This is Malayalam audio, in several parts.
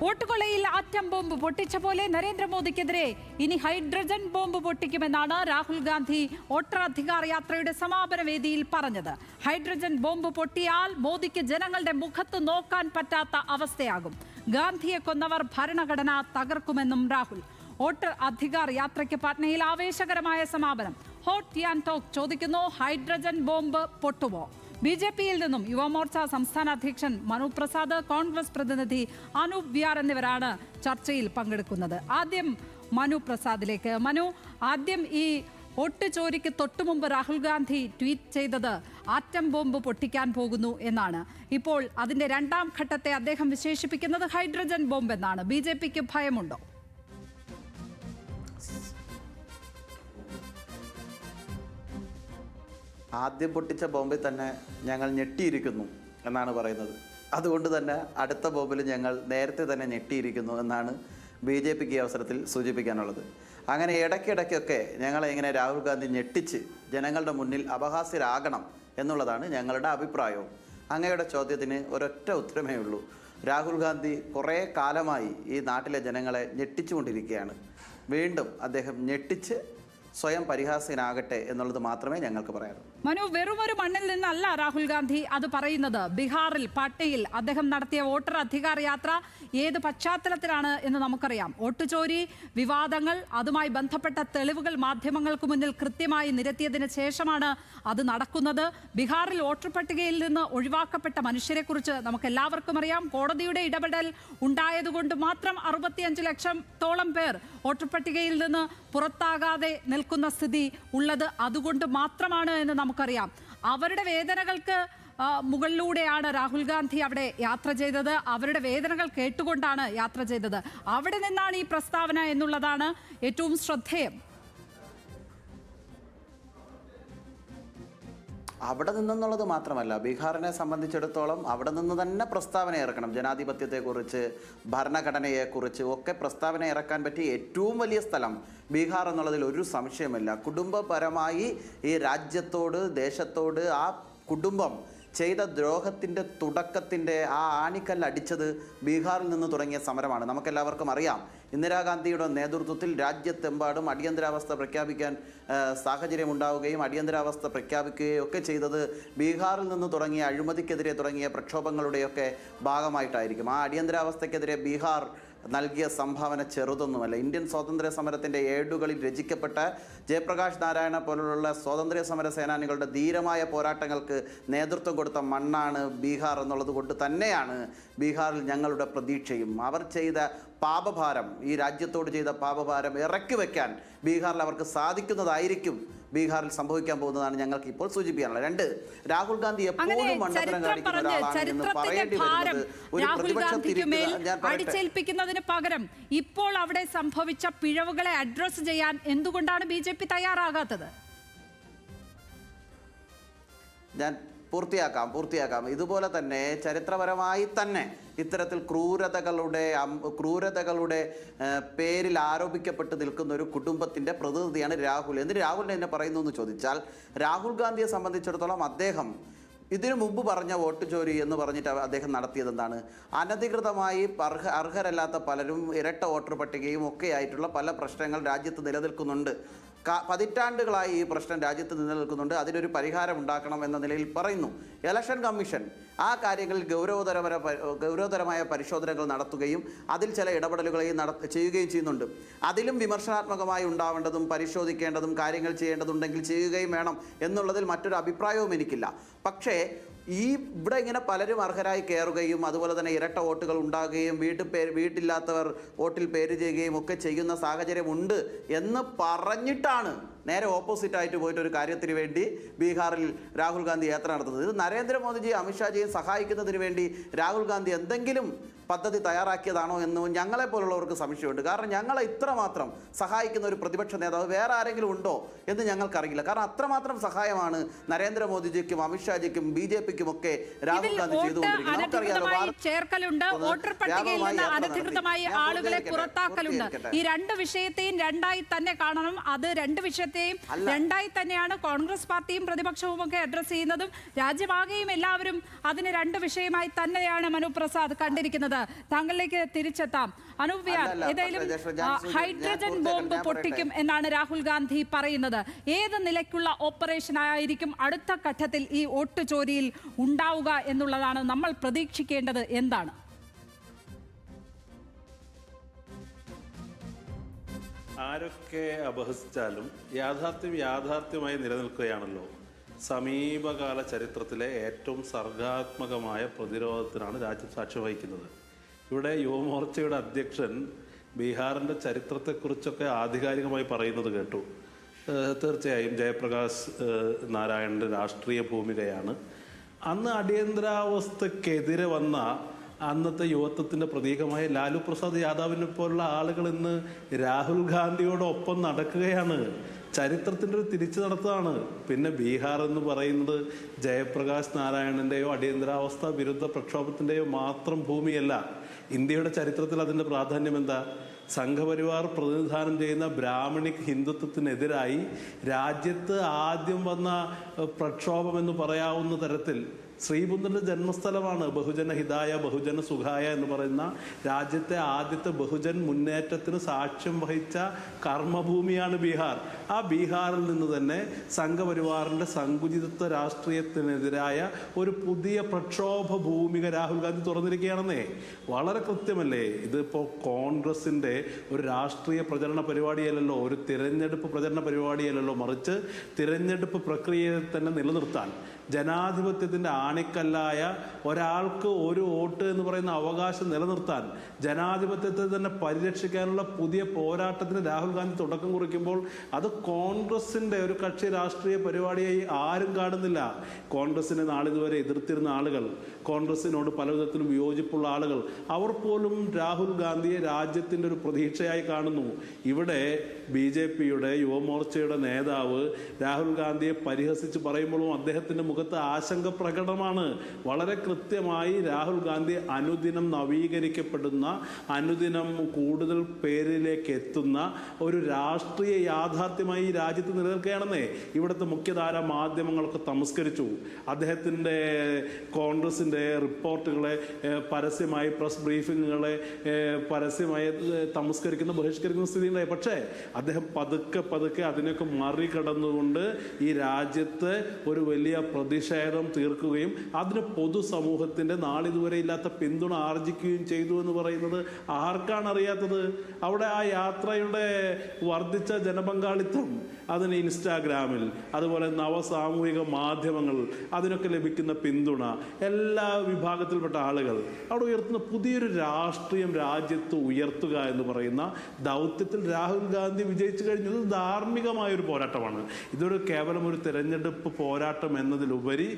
വോട്ടുകൊള്ളയിൽ ആറ്റം ബോംബ് പൊട്ടിച്ച പോലെ നരേന്ദ്രമോദിക്കെതിരെ ഇനി ഹൈഡ്രജൻ ബോംബ് പൊട്ടിക്കുമെന്നാണ് രാഹുൽ ഗാന്ധി വോട്ടർ അധികാർ യാത്രയുടെ സമാപന വേദിയിൽ പറഞ്ഞത്. ഹൈഡ്രജൻ ബോംബ് പൊട്ടിയാൽ മോദിക്ക് ജനങ്ങളുടെ മുഖത്ത് നോക്കാൻ പറ്റാത്ത അവസ്ഥയാകും. ഗാന്ധിയെ കൊന്നവർ ഭരണഘടന തകർക്കുമെന്നും രാഹുൽ. വോട്ടർ അധികാർ യാത്രയ്ക്ക് പാട്നയിൽ ആവേശകരമായ സമാപനം. ഹോട്ട് യാൻ ടോക്ക് ചോദിക്കുന്നു, ഹൈഡ്രജൻ ബോംബ് പൊട്ടുമോ? ബിജെപിയിൽ നിന്നും യുവമോർച്ച സംസ്ഥാന അധ്യക്ഷൻ മനു പ്രസാദ്, കോൺഗ്രസ് പ്രതിനിധി അനൂപ് വ്യാർ എന്നിവരാണ് ചർച്ചയിൽ പങ്കെടുക്കുന്നത്. ആദ്യം മനു പ്രസാദിലേക്ക്. മനു, ആദ്യം ഈ വോട്ട് ചോരിക്ക് തൊട്ടുമുമ്പ് രാഹുൽ ഗാന്ധി ട്വീറ്റ് ചെയ്തത് ആറ്റം ബോംബ് പൊട്ടിക്കാൻ പോകുന്നു എന്നാണ്. ഇപ്പോൾ അതിന്റെ രണ്ടാം ഘട്ടത്തെ അദ്ദേഹം വിശേഷിപ്പിക്കുന്നത് ഹൈഡ്രജൻ ബോംബ് എന്നാണ്. ബിജെപിക്ക് ഭയമുണ്ടോ? ആദ്യം പൊട്ടിച്ച ബോംബിൽ തന്നെ ഞങ്ങൾ ഞെട്ടിയിരിക്കുന്നു എന്നാണ് പറയുന്നത്. അതുകൊണ്ട് തന്നെ അടുത്ത ബോംബിൽ ഞങ്ങൾ നേരത്തെ തന്നെ ഞെട്ടിയിരിക്കുന്നു എന്നാണ് BJPക്ക് ഈ അവസരത്തിൽ സൂചിപ്പിക്കാനുള്ളത്. അങ്ങനെ ഇടയ്ക്കിടയ്ക്കൊക്കെ ഞങ്ങളെ ഇങ്ങനെ രാഹുൽ ഗാന്ധി ഞെട്ടിച്ച് ജനങ്ങളുടെ മുന്നിൽ അപഹാസ്യരാകണം എന്നുള്ളതാണ് ഞങ്ങളുടെ അഭിപ്രായവും. അങ്ങയുടെ ചോദ്യത്തിന് ഒരൊറ്റ ഉത്തരമേ ഉള്ളൂ. രാഹുൽ ഗാന്ധി കുറേ കാലമായി ഈ നാട്ടിലെ ജനങ്ങളെ ഞെട്ടിച്ചുകൊണ്ടിരിക്കുകയാണ്. വീണ്ടും അദ്ദേഹം ഞെട്ടിച്ച് സ്വയം പരിഹാസ്യനാകട്ടെ എന്നുള്ളത് മാത്രമേ ഞങ്ങൾക്ക് പറയാറുള്ളൂ. മനു, വെറുമൊരു മണ്ണിൽ നിന്നല്ല രാഹുൽ ഗാന്ധി അത് പറയുന്നത്. ബീഹാറിൽ പാട്നയിൽ അദ്ദേഹം നടത്തിയ വോട്ടർ അധികാർ യാത്ര ഏത് പശ്ചാത്തലത്തിലാണ് എന്ന് നമുക്കറിയാം. വോട്ടുചോരി വിവാദങ്ങൾ, അതുമായി ബന്ധപ്പെട്ട തെളിവുകൾ മാധ്യമങ്ങൾക്ക് മുന്നിൽ കൃത്യമായി നിരത്തിയതിന് ശേഷമാണ് അത് നടക്കുന്നത്. ബീഹാറിൽ വോട്ടർ പട്ടികയിൽ നിന്ന് ഒഴിവാക്കപ്പെട്ട മനുഷ്യരെക്കുറിച്ച് നമുക്ക് എല്ലാവർക്കും അറിയാം. കോടതിയുടെ ഇടപെടൽ ഉണ്ടായതുകൊണ്ട് മാത്രം 65 ലക്ഷത്തോളം പേർ വോട്ടർ പട്ടികയിൽ നിന്ന് പുറത്താകാതെ നിൽക്കുന്ന സ്ഥിതി ഉള്ളത് അതുകൊണ്ട് മാത്രമാണ് എന്ന് നമുക്കറിയാം. അവരുടെ വേദനകൾക്ക് മുകളിലൂടെയാണ് രാഹുൽ ഗാന്ധി അവിടെ യാത്ര ചെയ്തത്. അവരുടെ വേദനകൾ കേട്ടുകൊണ്ടാണ് യാത്ര ചെയ്തത്. അവിടെ നിന്നാണ് ഈ പ്രസ്താവന എന്നുള്ളതാണ് ഏറ്റവും ശ്രദ്ധേയം. അവിടെ നിന്നെന്നുള്ളത് മാത്രമല്ല, ബീഹാറിനെ സംബന്ധിച്ചിടത്തോളം അവിടെ നിന്ന് തന്നെ പ്രസ്താവന ഇറക്കണം. ജനാധിപത്യത്തെക്കുറിച്ച്, ഭരണഘടനയെക്കുറിച്ച് ഒക്കെ പ്രസ്താവന ഇറക്കാൻ പറ്റിയ ഏറ്റവും വലിയ സ്ഥലം ബീഹാർ എന്നുള്ളതിൽ ഒരു സംശയമില്ല. കുടുംബപരമായി ഈ രാജ്യത്തോട്, ദേശത്തോട് ആ കുടുംബം ചെയ്ത ദ്രോഹത്തിൻ്റെ തുടക്കത്തിൻ്റെ ആ ആണിക്കല്ലടിച്ചത് ബീഹാറിൽ നിന്ന് തുടങ്ങിയ സമരമാണ്. നമുക്കെല്ലാവർക്കും അറിയാം, ഇന്ദിരാഗാന്ധിയുടെ നേതൃത്വത്തിൽ രാജ്യത്തെമ്പാടും അടിയന്തരാവസ്ഥ പ്രഖ്യാപിക്കാൻ സാഹചര്യമുണ്ടാവുകയും അടിയന്തരാവസ്ഥ പ്രഖ്യാപിക്കുകയും ഒക്കെ ചെയ്തത് ബീഹാറിൽ നിന്ന് തുടങ്ങിയ അഴിമതിക്കെതിരെ തുടങ്ങിയ പ്രക്ഷോഭങ്ങളുടെയൊക്കെ ഭാഗമായിട്ടായിരിക്കും. ആ അടിയന്തരാവസ്ഥയ്ക്കെതിരെ ബീഹാർ നൽകിയ സംഭാവന ചെറുതൊന്നുമല്ല. ഇന്ത്യൻ സ്വാതന്ത്ര്യ സമരത്തിൻ്റെ ഏടുകളിൽ രചിക്കപ്പെട്ട ജയപ്രകാശ് നാരായണ പോലുള്ള സ്വാതന്ത്ര്യ സമര സേനാനികളുടെ ധീരമായ പോരാട്ടങ്ങൾക്ക് നേതൃത്വം കൊടുത്ത മണ്ണാണ് ബീഹാർ എന്നുള്ളത് കൊണ്ട് തന്നെയാണ് ബീഹാറിൽ ഞങ്ങളുടെ പ്രതീക്ഷയും. അവർ ചെയ്ത പാപഭാരം, ഈ രാജ്യത്തോട് ചെയ്ത പാപഭാരം ഇറക്കി വയ്ക്കാൻ ബീഹാറിൽ അവർക്ക് സാധിക്കുന്നതായിരിക്കും ബീഹാറിൽ സംഭവിക്കാൻ പോകുന്നതാണ് ഞങ്ങൾക്ക് ഇപ്പോൾ സൂചിപ്പിക്കാനുള്ളത്. 2, രാഹുൽ ഗാന്ധി എപ്പോഴും മണ്ടത്തരം കാണിക്കുന്ന ഒരാളാണെന്ന് പറയേണ്ടി വരുന്നത് ഒരു പ്രതിപക്ഷം അടിച്ചേൽപ്പിക്കുന്നതിന് പകരം ഇപ്പോൾ അവിടെ സംഭവിച്ച പിഴവുകളെ അഡ്രസ് ചെയ്യാൻ എന്തുകൊണ്ടാണ് BJP തയ്യാറാകാത്തത്? ഞാൻ പൂർത്തിയാക്കാം. ഇതുപോലെ തന്നെ ചരിത്രപരമായി തന്നെ ഇത്തരത്തിൽ ക്രൂരതകളുടെ പേരിൽ ആരോപിക്കപ്പെട്ട് നിൽക്കുന്ന ഒരു കുടുംബത്തിൻ്റെ പ്രതിനിധിയാണ് രാഹുൽ. എന്നിട്ട് രാഹുലിനെ എന്നെ പറയുന്നു എന്ന് ചോദിച്ചാൽ, രാഹുൽ ഗാന്ധിയെ സംബന്ധിച്ചിടത്തോളം അദ്ദേഹം ഇതിനു മുമ്പ് പറഞ്ഞ വോട്ട് ചോരി എന്ന് പറഞ്ഞിട്ട് അദ്ദേഹം നടത്തിയത് എന്താണ്? അനധികൃതമായി അർഹരല്ലാത്ത പലരും ഇരട്ട വോട്ടർ പട്ടികയും ഒക്കെ ആയിട്ടുള്ള പല പ്രശ്നങ്ങൾ രാജ്യത്ത് നിലനിൽക്കുന്നുണ്ട്. പതിറ്റാണ്ടുകളായി ഈ പ്രശ്നം രാജ്യത്ത് നിലനിൽക്കുന്നുണ്ട്. അതിനൊരു പരിഹാരം ഉണ്ടാക്കണം എന്ന നിലയിൽ പറയുന്നു. ഇലക്ഷൻ കമ്മീഷൻ ആ കാര്യങ്ങളിൽ ഗൗരവതരമായ പരിശോധനകൾ നടത്തുകയും അതിൽ ചില ഇടപെടലുകളെയും ചെയ്യുകയും ചെയ്യുന്നുണ്ട്. അതിലും വിമർശനാത്മകമായി ഉണ്ടാവേണ്ടതും പരിശോധിക്കേണ്ടതും കാര്യങ്ങൾ ചെയ്യേണ്ടതുണ്ടെങ്കിൽ ചെയ്യുകയും വേണം എന്നുള്ളതിൽ മറ്റൊരു അഭിപ്രായവും എനിക്കില്ല. പക്ഷേ ഇവിടെ ഇങ്ങനെ പലരും അർഹരായി കയറുകയും അതുപോലെ തന്നെ ഇരട്ട വോട്ടുകൾ ഉണ്ടാകുകയും വീട്ടില്ലാത്തവർ വോട്ടിൽ പേര് ചെയ്യുകയും ഒക്കെ ചെയ്യുന്ന സാഹചര്യമുണ്ട് എന്ന് പറഞ്ഞിട്ടാണ് നേരെ ഓപ്പോസിറ്റായിട്ട് പോയിട്ട് ഒരു കാര്യത്തിന് വേണ്ടി ബീഹാറിൽ രാഹുൽ ഗാന്ധി യാത്ര നടത്തുന്നത്. ഇത് നരേന്ദ്രമോദിജി അമിത്ഷാജിയെ സഹായിക്കുന്നതിന് വേണ്ടി രാഹുൽ ഗാന്ധി എന്തെങ്കിലും പദ്ധതി തയ്യാറാക്കിയതാണോ എന്ന് ഞങ്ങളെപ്പോലുള്ളവർക്ക് സംശയമുണ്ട്. കാരണം ഞങ്ങളെ ഇത്രമാത്രം സഹായിക്കുന്ന ഒരു പ്രതിപക്ഷ നേതാവ് വേറെ ആരെങ്കിലും ഉണ്ടോ എന്ന് ഞങ്ങൾക്കറിയില്ല. കാരണം അത്രമാത്രം സഹായമാണ് നരേന്ദ്രമോദിജിക്കും അമിത്ഷാജിക്കും BJPക്കും ഒക്കെ രാഹുൽ ഗാന്ധി ചെയ്തുകൊണ്ടിരിക്കുന്നത്. ആളുകളെ പുറത്താക്കലുണ്ട്. ഈ രണ്ട് വിഷയത്തെയും രണ്ടായി തന്നെ കാണണം. അത് രണ്ട് വിഷയത്തെയും രണ്ടായി തന്നെയാണ് കോൺഗ്രസ് പാർട്ടിയും പ്രതിപക്ഷവും ഒക്കെ അഡ്രസ് ചെയ്യുന്നതും രാജ്യമാകെയും എല്ലാവരും അതിന് രണ്ട് വിഷയമായി തന്നെയാണ് മനു പ്രസാദ് കണ്ടിരിക്കുന്നത്. പറയുന്നത്. താങ്കളിലേക്ക് തിരിച്ചെത്താം. അനൂപ് വിയാർ, ഏതായാലും ഹൈഡ്രജൻ ബോംബ് പൊട്ടിക്കും എന്നാണ് രാഹുൽ ഗാന്ധി പറയുന്നത്. ഏത് നിലയ്ക്കുള്ള ഓപ്പറേഷൻ ആയിരിക്കും അടുത്ത ഘട്ടത്തിൽ ഈ വോട്ട് ചോരിയിൽ ഉണ്ടാവുക എന്നുള്ളതാണ് നമ്മൾ പ്രതീക്ഷിക്കേണ്ടത്. എന്താണ്? ആരൊക്കെ അപഹസിച്ചാലും യാഥാർത്ഥ്യമായി നിലനിൽക്കുകയാണല്ലോ. സമീപകാല ചരിത്രത്തിലെ ഏറ്റവും സർഗാത്മകമായ പ്രതിരോധത്തിനാണ് രാജ്യം സാക്ഷ്യം വഹിക്കുന്നത്. ഇവിടെ യുവമോർച്ചയുടെ അധ്യക്ഷൻ ബീഹാറിൻ്റെ ചരിത്രത്തെക്കുറിച്ചൊക്കെ ആധികാരികമായി പറയുന്നത് കേട്ടു. തീർച്ചയായും ജയപ്രകാശ് നാരായണൻ്റെ രാഷ്ട്രീയ ഭൂമികയാണ്. അന്ന് അടിയന്തരാവസ്ഥക്കെതിരെ വന്ന അന്നത്തെ യുവത്വത്തിൻ്റെ പ്രതീകമായ ലാലു പ്രസാദ് യാദവിനെ പോലുള്ള ആളുകൾ ഇന്ന് രാഹുൽ ഗാന്ധിയോടൊപ്പം നടക്കുകയാണ്. ചരിത്രത്തിൻ്റെ ഒരു തിരിച്ചു നടത്തമാണ്. പിന്നെ ബീഹാർ എന്ന് പറയുന്നത് ജയപ്രകാശ് നാരായണൻ്റെയോ അടിയന്തരാവസ്ഥ വിരുദ്ധ പ്രക്ഷോഭത്തിൻ്റെയോ മാത്രം ഭൂമിയല്ല. ഇന്ത്യയുടെ ചരിത്രത്തിൽ അതിൻ്റെ പ്രാധാന്യം എന്താ? സംഘപരിവാർ പ്രതിനിധാനം ചെയ്യുന്ന ബ്രാഹ്മണിക് ഹിന്ദുത്വത്തിനെതിരായി രാജ്യത്ത് ആദ്യം വന്ന പ്രക്ഷോഭം എന്ന് പറയാവുന്ന തരത്തിൽ ശ്രീബുദ്ധന്റെ ജന്മസ്ഥലമാണ്. ബഹുജന ഹിതായ ബഹുജന സുഖായ എന്ന് പറയുന്ന രാജ്യത്തെ ആദ്യത്തെ ബഹുജൻ മുന്നേറ്റത്തിന് സാക്ഷ്യം വഹിച്ച കർമ്മഭൂമിയാണ് ബീഹാർ. ആ ബീഹാറിൽ നിന്ന് തന്നെ സംഘപരിവാറിന്റെ സങ്കുചിതത്വ രാഷ്ട്രീയത്തിനെതിരായ ഒരു പുതിയ പ്രക്ഷോഭ ഭൂമിക രാഹുൽ ഗാന്ധി തുറന്നിരിക്കുകയാണെന്നേ. വളരെ കൃത്യമല്ലേ? ഇതിപ്പോൾ കോൺഗ്രസിന്റെ ഒരു രാഷ്ട്രീയ പ്രചരണ പരിപാടിയല്ലല്ലോ, ഒരു തിരഞ്ഞെടുപ്പ് പ്രചരണ പരിപാടിയല്ലല്ലോ, മറിച്ച് തിരഞ്ഞെടുപ്പ് പ്രക്രിയയെ തന്നെ നിലനിർത്താൻ ജനാധിപത്യത്തിൻ്റെ ആണിക്കല്ലായ ഒരാൾക്ക് ഒരു വോട്ട് എന്ന് പറയുന്ന അവകാശം നിലനിർത്താൻ ജനാധിപത്യത്തെ തന്നെ പരിരക്ഷിക്കാനുള്ള പുതിയ പോരാട്ടത്തിന് രാഹുൽ ഗാന്ധി തുടക്കം കുറിക്കുമ്പോൾ അത് കോൺഗ്രസിൻ്റെ ഒരു കക്ഷി രാഷ്ട്രീയ പരിപാടിയായി ആരും കാണുന്നില്ല. കോൺഗ്രസിനെ നാളിതുവരെ എതിർത്തിരുന്ന ആളുകൾ, കോൺഗ്രസിനോട് പലവിധത്തിലും വിയോജിപ്പുള്ള ആളുകൾ, അവർ പോലും രാഹുൽ ഗാന്ധിയെ രാജ്യത്തിൻ്റെ ഒരു പ്രതീക്ഷയായി കാണുന്നു. ഇവിടെ BJPയുടെ യുവമോർച്ചയുടെ നേതാവ് രാഹുൽ ഗാന്ധിയെ പരിഹസിച്ച് പറയുമ്പോഴും അദ്ദേഹത്തിൻ്റെ മുഖത്ത് ആശങ്ക പ്രകടമാണ്. വളരെ കൃത്യമായി രാഹുൽ ഗാന്ധി അനുദിനം നവീകരിക്കപ്പെടുന്ന, അനുദിനം കൂടുതൽ പേരിലേക്ക് എത്തുന്ന ഒരു രാഷ്ട്രീയ യാഥാർത്ഥ്യമായി ഈ രാജ്യത്ത് നിലനിൽക്കുകയാണെന്നേ. ഇവിടുത്തെ മുഖ്യധാര മാധ്യമങ്ങളൊക്കെ തമസ്കരിച്ചു. അദ്ദേഹത്തിൻ്റെ കോൺഗ്രസിൻ്റെ റിപ്പോർട്ടുകളെ പരസ്യമായി, പ്രസ് ബ്രീഫിങ്ങുകളെ പരസ്യമായി ബഹിഷ്കരിക്കുന്ന സ്ഥിതിയുണ്ടായി. പക്ഷേ അദ്ദേഹം പതുക്കെ അതിനൊക്കെ മറികടന്നുകൊണ്ട് ഈ രാജ്യത്ത് ഒരു വലിയ പ്രതിഷേധം തീർക്കുകയും അതിന് പൊതുസമൂഹത്തിൻ്റെ നാളിതുവരെ ഇല്ലാത്ത പിന്തുണ ആർജിക്കുകയും ചെയ്തു എന്ന് പറയുന്നത് ആർക്കാണ് അറിയാത്തത്? അവിടെ ആ യാത്രയുടെ വർദ്ധിച്ച ജനപങ്കാളിത്തം, അതിന് ഇൻസ്റ്റാഗ്രാമിൽ, അതുപോലെ നവസാമൂഹിക മാധ്യമങ്ങൾ, അതിനൊക്കെ ലഭിക്കുന്ന പിന്തുണ, എല്ലാ വിഭാഗത്തിൽപ്പെട്ട ആളുകൾ അവിടെ ഉയർത്തുന്ന പുതിയൊരു രാഷ്ട്രീയം രാജ്യത്ത് ഉയർത്തുക എന്ന് പറയുന്ന ദൗത്യത്തിൽ രാഹുൽ ഗാന്ധി വിജയിച്ചു കഴിഞ്ഞത് ധാർമ്മികമായൊരു പോരാട്ടമാണ്. ഇതൊരു കേവലം ഒരു തെരഞ്ഞെടുപ്പ് പോരാട്ടം എന്നതിലുപരി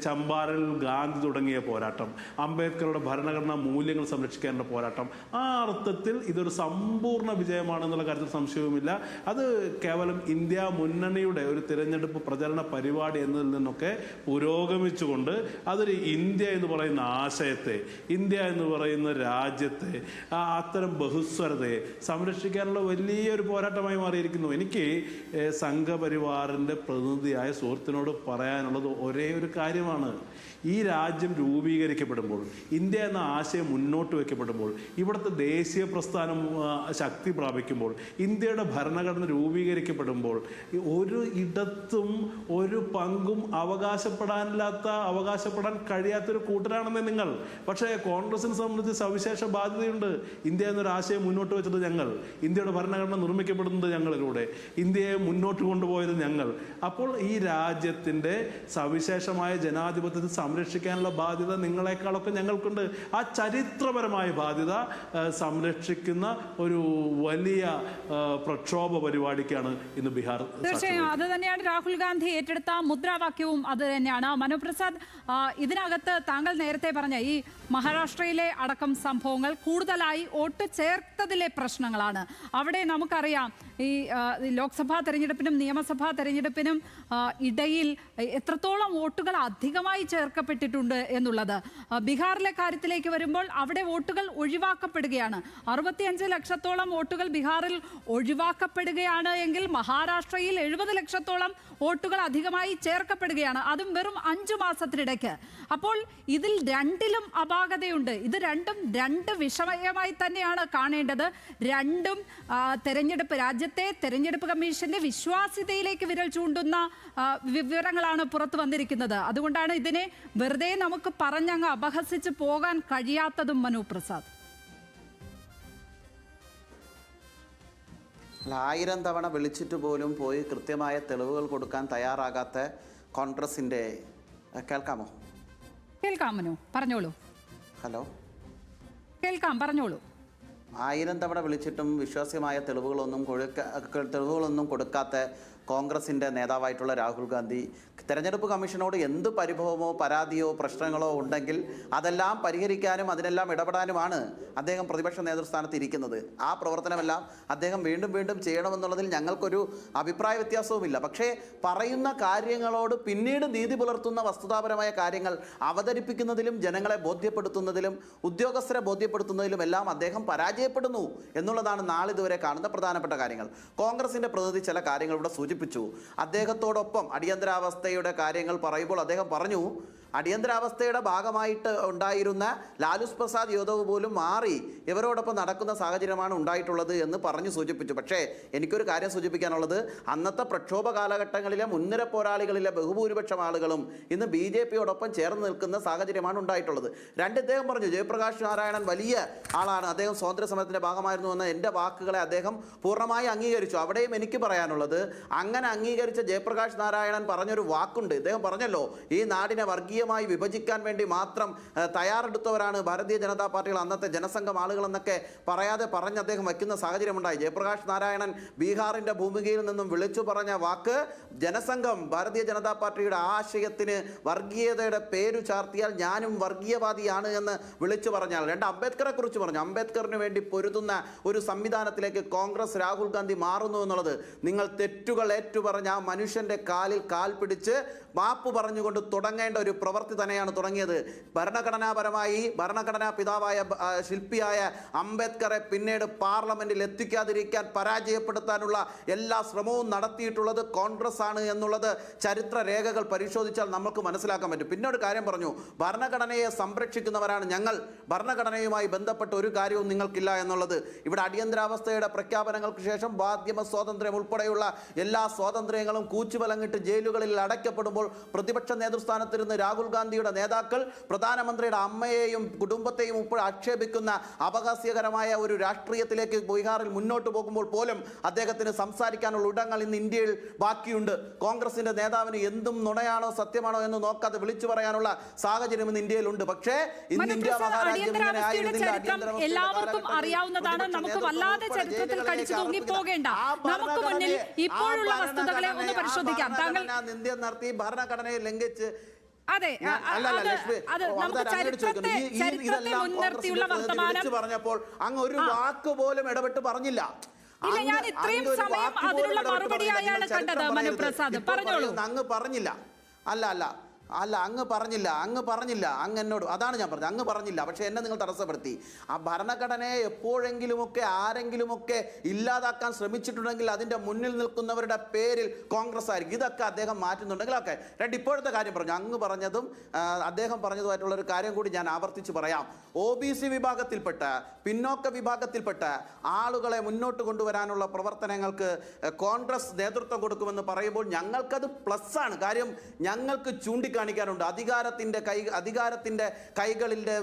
ചമ്പാരനിൽ ഗാന്ധി തുടങ്ങിയ പോരാട്ടം, അംബേദ്കറുടെ ഭരണഘടനാ മൂല്യങ്ങൾ സംരക്ഷിക്കാനുള്ള പോരാട്ടം, ആ അർത്ഥത്തിൽ ഇതൊരു സമ്പൂർണ്ണ വിജയമാണെന്നുള്ള കാര്യത്തിൽ സംശയവുമില്ല. അത് കേവലം ഇന്ത്യ മുന്നണിയുടെ ഒരു തിരഞ്ഞെടുപ്പ് പ്രചരണ പരിപാടി എന്നതിൽ നിന്നൊക്കെ പുരോഗമിച്ചുകൊണ്ട് അതൊരു ഇന്ത്യ എന്ന് പറയുന്ന ആശയത്തെ, ഇന്ത്യ എന്ന് പറയുന്ന രാജ്യത്തെ, അത്തരം ബഹുസ്വരതയെ സംരക്ഷിക്കാനുള്ള വലിയൊരു പോരാട്ടമായി മാറിയിരിക്കുന്നു. എനിക്ക് സംഘപരിവാറിൻ്റെ പ്രതിനിധിയായ സുഹൃത്തിനോട് പറയാനുള്ളത് ഒരേ ഒരു കാര്യമാണ്. ഈ രാജ്യം രൂപീകരിക്കപ്പെടുമ്പോൾ, ഇന്ത്യ എന്ന ആശയം മുന്നോട്ട് വയ്ക്കപ്പെടുമ്പോൾ, ഇവിടുത്തെ ദേശീയ പ്രസ്ഥാനം ശക്തി പ്രാപിക്കുമ്പോൾ, ഇന്ത്യയുടെ ഭരണഘടന രൂപീകരിക്കപ്പെടുമ്പോൾ ഒരു ഇടത്തും ഒരു പങ്കും അവകാശപ്പെടാൻ കഴിയാത്തൊരു കൂട്ടരാണെന്ന് നിങ്ങൾ. പക്ഷേ കോൺഗ്രസിനെ സംബന്ധിച്ച് സവിശേഷ ബാധ്യതയുണ്ട്. ഇന്ത്യ എന്നൊരു ആശയം മുന്നോട്ട് വെച്ചത് ഞങ്ങൾ, ഇന്ത്യയുടെ ഭരണഘടന നിർമ്മിക്കപ്പെടുന്നത് ഞങ്ങളിലൂടെ, ഇന്ത്യയെ മുന്നോട്ട് കൊണ്ടുപോയത് ഞങ്ങൾ. അപ്പോൾ ഈ രാജ്യത്തിൻ്റെ സവിശേഷമായ ജനാധിപത്യത്തെ സംരക്ഷിക്കാനുള്ള ബാധ്യത നിങ്ങളെക്കാളൊക്കെ ഞങ്ങൾക്കുണ്ട്. ആ ചരിത്രപരമായ ബാധ്യത സംരക്ഷിക്കുന്ന ഒരു വലിയ പ്രക്ഷോഭ പരിപാടിക്കാണ് ഇന്ന് ബീഹാർ. തീർച്ചയായും അത് തന്നെയാണ് രാഹുൽ ഗാന്ധി ഏറ്റെടുത്ത മുദ്രാവാക്യവും അത് തന്നെയാണ്. മനുപ്രസാദ്, ഇതിനകത്ത് താങ്കൾ നേരത്തെ പറഞ്ഞ ഈ മഹാരാഷ്ട്രയിലെ അടക്കം സംഭവങ്ങൾ കൂടുതലായി വോട്ട് ചേർത്തതിലെ പ്രശ്നങ്ങളാണ്. അവിടെ നമുക്കറിയാം ഈ ലോക്സഭാ തെരഞ്ഞെടുപ്പിനും നിയമസഭാ തെരഞ്ഞെടുപ്പിനും ഇടയിൽ എത്രത്തോളം വോട്ടുകൾ അധികമായി ചേർക്കപ്പെട്ടിട്ടുണ്ട് എന്നുള്ളത്. ബീഹാറിലെ കാര്യത്തിലേക്ക് വരുമ്പോൾ അവിടെ വോട്ടുകൾ ഒഴിവാക്കപ്പെടുകയാണ്. 65 ലക്ഷത്തോളം വോട്ടുകൾ ബീഹാറിൽ ഒഴിവാക്കപ്പെടുകയാണ് എങ്കിൽ മഹാരാഷ്ട്രയിൽ 70 ലക്ഷത്തോളം വോട്ടുകൾ അധികമായി ചേർക്കപ്പെടുകയാണ്, അതും വെറും 5 മാസത്തിനിടയ്ക്ക്. അപ്പോൾ ഇതിൽ രണ്ടിലും അപാകതയുണ്ട്. ഇത് രണ്ടും രണ്ട് വിഷമയമായി തന്നെയാണ് കാണേണ്ടത്. രണ്ടും രാജ്യത്തെ തെരഞ്ഞെടുപ്പ് കമ്മീഷന്റെ വിശ്വാസ്യതയിലേക്ക് വിരൽ ചൂണ്ടുന്ന വിവരങ്ങളാണ് പുറത്തു വന്നിരിക്കുന്നത്. അതുകൊണ്ടാണ് ഇതിനെ വെറുതെ നമുക്ക് പറഞ്ഞങ്ങ് അപഹസിച്ച് പോകാൻ കഴിയാത്തതും. മനു പ്രസാദ്, 1000 തവണ വിളിച്ചിട്ട് പോലും പോയി കൃത്യമായ തെളിവുകൾ കൊടുക്കാൻ തയ്യാറാകാത്ത കോൺഗ്രസിൻ്റെ കേൾക്കാമോ? കേൾക്കാം മനു, പറഞ്ഞോളൂ. ഹലോ, കേൾക്കാം, പറഞ്ഞോളൂ. 1000 തവണ വിളിച്ചിട്ടും വിശ്വാസ്യമായ തെളിവുകളൊന്നും കൊടുക്കാത്ത കോൺഗ്രസിൻ്റെ നേതാവായിട്ടുള്ള രാഹുൽ ഗാന്ധി തെരഞ്ഞെടുപ്പ് കമ്മീഷനോട് എന്ത് പരിഭവമോ പരാതിയോ പ്രശ്നങ്ങളോ ഉണ്ടെങ്കിൽ അതെല്ലാം പരിഹരിക്കാനും അതിനെല്ലാം ഇടപെടാനുമാണ് അദ്ദേഹം പ്രതിപക്ഷ നേതൃസ്ഥാനത്ത് ഇരിക്കുന്നത്. ആ പ്രവർത്തനമെല്ലാം അദ്ദേഹം വീണ്ടും വീണ്ടും ചെയ്യണമെന്നുള്ളതിൽ ഞങ്ങൾക്കൊരു അഭിപ്രായ വ്യത്യാസവുമില്ല. പക്ഷേ പറയുന്ന കാര്യങ്ങളോട് പിന്നീട് നീതി പുലർത്തുന്ന വസ്തുതാപരമായ കാര്യങ്ങൾ അവതരിപ്പിക്കുന്നതിലും ജനങ്ങളെ ബോധ്യപ്പെടുത്തുന്നതിലും ഉദ്യോഗസ്ഥരെ ബോധ്യപ്പെടുത്തുന്നതിലും എല്ലാം അദ്ദേഹം പരാജയപ്പെടുന്നു എന്നുള്ളതാണ് നാളിതുവരെ കാണുന്ന പ്രധാനപ്പെട്ട കാര്യങ്ങൾ. കോൺഗ്രസിൻ്റെ പ്രതിനിധി ചില കാര്യങ്ങൾ ഇവിടെ സൂചിപ്പിച്ചു. അദ്ദേഹത്തോടൊപ്പം അടിയന്തരാവസ്ഥയുടെ കാര്യങ്ങൾ പറയുമ്പോൾ അദ്ദേഹം പറഞ്ഞു, അടിയന്തരാവസ്ഥയുടെ ഭാഗമായിട്ട് ഉണ്ടായിരുന്ന ലാലു പ്രസാദ് യാദവ് പോലും മാറി ഇവരോടൊപ്പം നടക്കുന്ന സാഹചര്യമാണ് ഉണ്ടായിട്ടുള്ളത് എന്ന് പറഞ്ഞു സൂചിപ്പിച്ചു. പക്ഷേ എനിക്കൊരു കാര്യം സൂചിപ്പിക്കാനുള്ളത്, അന്നത്തെ പ്രക്ഷോഭ കാലഘട്ടങ്ങളിലെ മുൻനിര പോരാളികളിലെ ബഹുഭൂരിപക്ഷം ആളുകളും ഇന്ന് BJPയോടൊപ്പം ചേർന്ന് നിൽക്കുന്ന സാഹചര്യമാണ് ഉണ്ടായിട്ടുള്ളത്. ഇദ്ദേഹം പറഞ്ഞു, ജയപ്രകാശ് നാരായണൻ വലിയ ആളാണ്, അദ്ദേഹം സ്വാതന്ത്ര്യ സമരത്തിൻ്റെ ഭാഗമായിരുന്നു എന്ന എൻ്റെ വാക്കുകളെ അദ്ദേഹം പൂർണ്ണമായി അംഗീകരിച്ചു. അവിടെയും എനിക്ക് പറയാനുള്ളത്, അങ്ങനെ അംഗീകരിച്ച ജയപ്രകാശ് നാരായണൻ പറഞ്ഞൊരു വാക്കുണ്ട്. ഇദ്ദേഹം പറഞ്ഞല്ലോ, ഈ നാടിനെ വർഗീയമായി വിഭജിക്കാൻ വേണ്ടി മാത്രം തയ്യാറെടുത്തവരാണ് ഭാരതീയ ജനതാ പാർട്ടികൾ, അന്നത്തെ ജനസംഘം ആളുകൾ എന്നൊക്കെ പറയാതെ പറഞ്ഞ് അദ്ദേഹം വയ്ക്കുന്ന സാഹചര്യമുണ്ടായി. ജയപ്രകാശ് നാരായണൻ ബീഹാറിൻ്റെ ഭൂമികയിൽ നിന്നും വിളിച്ചു പറഞ്ഞ വാക്ക്, ജനസംഘം ഭാരതീയ ജനതാ പാർട്ടിയുടെ ആശയത്തിന് വർഗീയതയുടെ പേരു ചാർത്തിയാൽ ഞാനും വർഗീയവാദിയാണ് എന്ന് വിളിച്ചു പറഞ്ഞാൽ. അംബേദ്കറെ കുറിച്ച് പറഞ്ഞു, അംബേദ്കറിന് വേണ്ടി പൊരുതുന്ന ഒരു സംവിധാനത്തിലേക്ക് കോൺഗ്രസ് രാഹുൽ ഗാന്ധി മാറുന്നു എന്നുള്ളത്, നിങ്ങൾ തെറ്റുകൾ ഏറ്റുപറഞ്ഞ ആ മനുഷ്യൻ്റെ കാലിൽ കാൽ പിടിച്ച് മാപ്പ് പറഞ്ഞുകൊണ്ട് തുടങ്ങേണ്ട ഒരു പ്രവൃത്തി തന്നെയാണ് തുടങ്ങിയത്. ഭരണഘടനാപരമായി ഭരണഘടനാ പിതാവായ ശില്പിയായ അംബേദ്കറെ പിന്നീട് പാർലമെന്റിൽ എത്തിക്കാതിരിക്കാൻ പരാജയപ്പെടുത്താനുള്ള എല്ലാ ശ്രമവും നടത്തിയിട്ടുള്ളത് കോൺഗ്രസ് ആണ് എന്നുള്ളത് ചരിത്ര രേഖകൾ പരിശോധിച്ചാൽ നമുക്ക് മനസ്സിലാക്കാൻ പറ്റും. പിന്നെ ഒരു കാര്യം പറഞ്ഞു, ഭരണഘടനയെ സംരക്ഷിക്കുന്നവരാണ് ഞങ്ങൾ, ഭരണഘടനയുമായി ബന്ധപ്പെട്ട ഒരു കാര്യവും നിങ്ങൾക്കില്ല എന്നുള്ളത്. ഇവിടെ അടിയന്തരാവസ്ഥയുടെ പ്രഖ്യാപനങ്ങൾക്ക് ശേഷം മാധ്യമ സ്വാതന്ത്ര്യം ഉൾപ്പെടെയുള്ള എല്ലാ സ്വാതന്ത്ര്യങ്ങളും കൂച്ചുവലങ്ങിട്ട് ജയിലുകളിൽ അടയ്ക്കപ്പെടുമ്പോൾ പ്രതിപക്ഷ നേതൃസ്ഥാനത്തിരുന്ന് രാഹുൽ ഗാന്ധിയുടെ നേതാക്കൾ പ്രധാനമന്ത്രിയുടെ അമ്മയെയും കുടുംബത്തെയും ഇപ്പോൾ ആക്ഷേപിക്കുന്ന അപഹാസ്യകരമായ ഒരു രാഷ്ട്രീയത്തിലേക്ക് ബീഹാറിൽ മുന്നോട്ട് പോകുമ്പോൾ പോലും അദ്ദേഹത്തിന് സംസാരിക്കാനുള്ള ഇടങ്ങൾ ഇന്ന് ഇന്ത്യയിൽ ബാക്കിയുണ്ട്. കോൺഗ്രസിന്റെ നേതാവിന് എന്തും നുണയാണോ സത്യമാണോ എന്ന് നോക്കാതെ വിളിച്ചു പറയാനുള്ള സാഹചര്യം ഇന്ന് ഇന്ത്യയിലുണ്ട്. പക്ഷേ ഇന്ന് ഇന്ത്യ മഹാരാജ്യം എല്ലാവർക്കും അറിയാവുന്നതാണ്. നമുക്ക് വല്ലാതെ ചരിത്രത്തിൽ കടിച്ചു തൂങ്ങി പോകേണ്ട. നമുക്ക് മുന്നിൽ ഇപ്പോഴുള്ള വസ്തുതകളെ ഒന്ന് പരിശോധിക്കാം. താങ്കൾ ഇന്ത്യ നടത്തി ഭരണഘടനയെ ലംഘിച്ച് പറഞ്ഞപ്പോൾ അങ്ങ് ഒരു വാക്ക് പോലും ഇടപെട്ട് പറഞ്ഞില്ല. ഞാൻ ഇത്രയും സമയം അതിനുള്ള മറുപടിയായാണ് കണ്ടത്. മനു പ്രസാദ്, പറഞ്ഞോളൂ. അങ്ങ് പറഞ്ഞില്ല. അങ്ങ് പറഞ്ഞില്ല. അങ്ങ് എന്നോട്, അതാണ് ഞാൻ പറഞ്ഞത്, അങ്ങ് പറഞ്ഞില്ല. പക്ഷെ എന്നെ നിങ്ങൾ തടസ്സപ്പെടുത്തി. ആ ഭരണഘടനയെ എപ്പോഴെങ്കിലുമൊക്കെ ആരെങ്കിലുമൊക്കെ ഇല്ലാതാക്കാൻ ശ്രമിച്ചിട്ടുണ്ടെങ്കിൽ അതിൻ്റെ മുന്നിൽ നിൽക്കുന്നവരുടെ പേരിൽ കോൺഗ്രസ് ആയിരിക്കും. ഇതൊക്കെ അദ്ദേഹം മാറ്റുന്നുണ്ടെങ്കിൽ ഒക്കെ. ഇപ്പോഴത്തെ കാര്യം പറഞ്ഞു, അങ്ങ് പറഞ്ഞതും അദ്ദേഹം പറഞ്ഞതുമായിട്ടുള്ളൊരു കാര്യം കൂടി ഞാൻ ആവർത്തിച്ച് പറയാം. OBC വിഭാഗത്തിൽപ്പെട്ട പിന്നോക്ക വിഭാഗത്തിൽപ്പെട്ട ആളുകളെ മുന്നോട്ട് കൊണ്ടുവരാനുള്ള പ്രവർത്തനങ്ങൾക്ക് കോൺഗ്രസ് നേതൃത്വം കൊടുക്കുമെന്ന് പറയുമ്പോൾ ഞങ്ങൾക്കത് പ്ലസ്സാണ്. കാര്യം ഞങ്ങൾക്ക് കാണിക്കാനുണ്ട്. അധികാരത്തിന്റെ കൈകളിൻ്റെ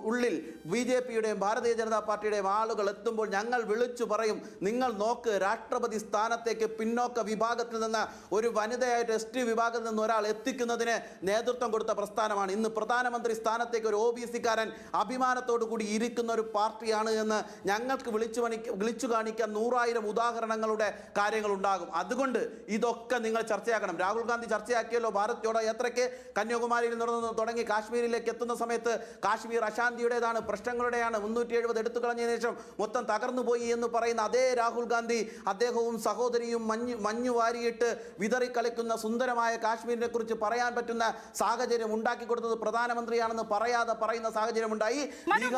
ഉള്ളിൽ BJPയുടെയും ഭാരതീയ ജനതാ പാർട്ടിയുടെയും ആളുകൾ എത്തുമ്പോൾ ഞങ്ങൾ വിളിച്ചു പറയും, നിങ്ങൾ നോക്ക്, രാഷ്ട്രപതി സ്ഥാനത്തേക്ക് പിന്നോക്ക വിഭാഗത്തിൽ നിന്ന് ഒരു വനിതയായിട്ട് ST വിഭാഗത്തിൽ നിന്ന് ഒരാൾ എത്തിക്കുന്നതിന് നേതൃത്വം കൊടുത്ത പ്രസ്ഥാനമാണ്. ഇന്ന് പ്രധാനമന്ത്രി സ്ഥാനത്തേക്ക് ഒരു OBCക്കാരൻ അഭിമാനത്തോടു കൂടി ഇരിക്കുന്ന ഒരു പാർട്ടിയാണ് എന്ന് ഞങ്ങൾക്ക് വിളിച്ചു കാണിക്കാൻ 100,000 ഉദാഹരണങ്ങളുടെ കാര്യങ്ങൾ ഉണ്ടാകും. അതുകൊണ്ട് ഇതൊക്കെ നിങ്ങൾ ചർച്ചയാക്കണം. രാഹുൽ ഗാന്ധി ചർച്ചയാക്കിയല്ലോ ഭാരത് ജോഡോ യാത്രയ്ക്ക് കന്യാകുമാരിയിൽ നിന്ന് തുടങ്ങി കാശ്മീരിലേക്ക് എത്തുന്ന സമയത്ത് കാശ്മീർ അശാന്തിയുടേതാണ്, പ്രശ്നങ്ങളുടെയാണ്, 370 എടുത്തു കളഞ്ഞതിന് ശേഷം മൊത്തം തകർന്നു പോയി എന്ന് പറയുന്ന അതേ രാഹുൽ ഗാന്ധി അദ്ദേഹവും സഹോദരിയും മഞ്ഞു വാരിയിട്ട് വിതറിക്കളിക്കുന്ന സുന്ദരമായ കാശ്മീരിനെ കുറിച്ച് പറയാൻ പറ്റുന്ന സാഹചര്യം ഉണ്ടാക്കി കൊടുത്തത് പ്രധാനമന്ത്രിയാണെന്ന് പറയാതെ പറയുന്ന സാഹചര്യം ഉണ്ടായി.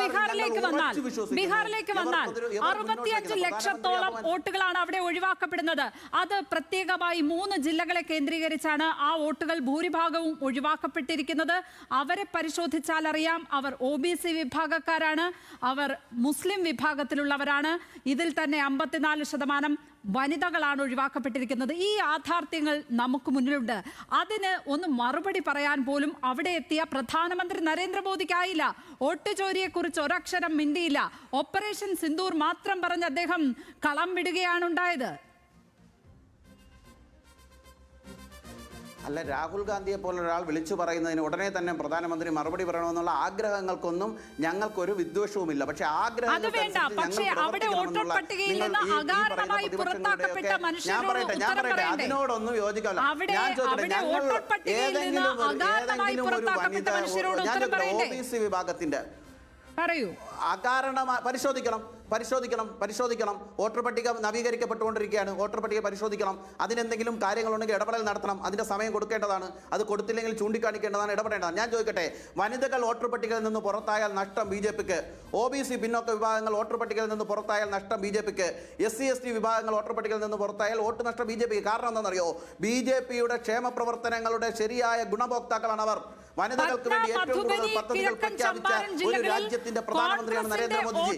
ബീഹാറിലേക്ക് വന്നാൽ 65 ലക്ഷത്തോളം വോട്ടുകളാണ് അവിടെ ഒഴിവാക്കപ്പെടുന്നത്. അത് പ്രത്യേകമായി 3 ജില്ലകളെ കേന്ദ്രീകരിച്ചാണ് ആ വോട്ടുകൾ ഭൂരിഭാഗവും ഒഴിവാക്കപ്പെട്ടിരിക്കുന്നത്. അവരെ പരിശോധിച്ചാൽ അറിയാം, അവർ OBC വിഭാഗക്കാരാണ്, അവർ മുസ്ലിം വിഭാഗത്തിലുള്ളവരാണ്. ഇതിൽ തന്നെ 54% വനിതകളാണ് ഒഴിവാക്കപ്പെട്ടിരിക്കുന്നത്. ഈ യാഥാർത്ഥ്യങ്ങൾ നമുക്ക് മുന്നിലുണ്ട്. അതിന് ഒന്ന് മറുപടി പറയാൻ പോലും അവിടെ എത്തിയ പ്രധാനമന്ത്രി നരേന്ദ്രമോദിക്കായില്ല. വോട്ട് ചോരിയെക്കുറിച്ച് ഒരക്ഷരം മിണ്ടിയില്ല. ഓപ്പറേഷൻ സിന്ദൂർ മാത്രം പറഞ്ഞ് അദ്ദേഹം കളം വിടുകയാണ് ഉണ്ടായത്. അല്ല, രാഹുൽ ഗാന്ധിയെ പോലെ ഒരാൾ വിളിച്ചു പറയുന്നതിന് ഉടനെ തന്നെ പ്രധാനമന്ത്രി മറുപടി പറയണമെന്നുള്ള ആഗ്രഹങ്ങൾക്കൊന്നും ഞങ്ങൾക്കൊരു വിദ്വേഷവുമില്ല. പക്ഷേ അതിനോടൊന്നും യോജിക്കാമല്ലോ. ഞാൻ ചോദിക്കട്ടെ, ഞങ്ങൾ ഏതെങ്കിലും OBC വിഭാഗത്തിന്റെ അകാരണമായി പരിശോധിക്കണം. വോട്ടർ പട്ടിക നവീകരിക്കപ്പെട്ടുകൊണ്ടിരിക്കുകയാണ്. വോട്ടർ പട്ടിക പരിശോധിക്കണം. അതിനെന്തെങ്കിലും കാര്യങ്ങളുണ്ടെങ്കിൽ ഇടപെടൽ നടത്തണം. അതിന്റെ സമയം കൊടുക്കേണ്ടതാണ്. അത് കൊടുത്തില്ലെങ്കിൽ ചൂണ്ടിക്കാണിക്കേണ്ടതാണ്, ഇടപെടേണ്ടതാണ്. ഞാൻ ചോദിക്കട്ടെ, വനിതകൾ വോട്ടർ പട്ടികയിൽ നിന്ന് പുറത്തായാൽ നഷ്ടം BJPക്ക്, OBC പിന്നോക്ക വിഭാഗങ്ങൾ വോട്ടർ പട്ടികയിൽ നിന്ന് പുറത്തായാൽ നഷ്ടം BJPക്ക്, SC/ST വിഭാഗങ്ങൾ വോട്ടർ പട്ടികയിൽ നിന്ന് പുറത്തായാൽ വോട്ട് നഷ്ടം BJPക്ക്. കാരണം എന്താണെന്നറിയോ? BJPയുടെ ക്ഷേമ പ്രവർത്തനങ്ങളുടെ ശരിയായ ഗുണഭോക്താക്കളാണ് അവർ. വനിതകൾക്ക് വേണ്ടി ഏറ്റവും കൂടുതൽ പദ്ധതികൾ പ്രഖ്യാപിച്ച ഒരു രാജ്യത്തിന്റെ പ്രധാനമന്ത്രിയാണ് നരേന്ദ്രമോദിജി.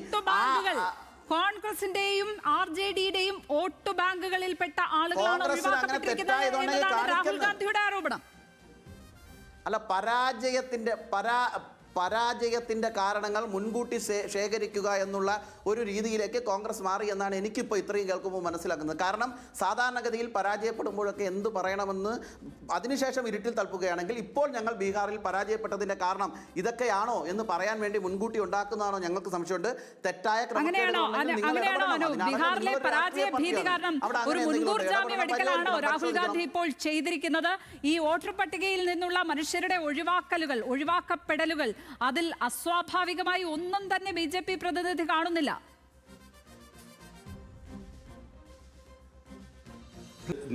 കോൺഗ്രസിന്റെയും RJDയുടെയും വോട്ട് ബാങ്കുകളിൽപ്പെട്ട ആളുകളാണ് ഒഴിവാക്കപ്പെട്ടിരിക്കുന്നത് എന്നതാണ് രാഹുൽ ഗാന്ധിയുടെ ആരോപണം. അല്ല, പരാജയത്തിന്റെ കാരണങ്ങൾ മുൻകൂട്ടി ശേഖരിക്കുക എന്നുള്ള ഒരു രീതിയിലേക്ക് കോൺഗ്രസ് മാറി എന്നാണ് എനിക്കിപ്പോൾ ഇത്രയും കേൾക്കുമ്പോൾ മനസ്സിലാക്കുന്നത്. കാരണം സാധാരണഗതിയിൽ പരാജയപ്പെടുമ്പോഴൊക്കെ എന്ത് പറയണമെന്ന് അതിനുശേഷം ഇരുട്ടിൽ തൽപ്പുകയാണെങ്കിൽ ഇപ്പോൾ ഞങ്ങൾ ബീഹാറിൽ പരാജയപ്പെട്ടതിന്റെ കാരണം ഇതൊക്കെയാണോ എന്ന് പറയാൻ വേണ്ടി മുൻകൂട്ടി ഉണ്ടാക്കുന്നതാണോ ഞങ്ങൾക്ക് സംശയമുണ്ട്. തെറ്റായ ബീഹാറിലെ പരാജയ ഭീതി കാരണം ഒരു മുൻകൂർ ജാമ്യം എടുക്കലാണോ രാഹുൽ ഗാന്ധി ഇപ്പോൾ ചെയ്തിരിക്കുന്നത്? ഈ വോട്ടർ പട്ടികയിൽ നിന്നുള്ള മനുഷ്യരുടെ ഒഴിവാക്കപ്പെടലുകൾ അതിൽ അസ്വാഭാവികമായി ഒന്നും തന്നെ BJP പ്രതിനിധി കാണുന്നില്ല.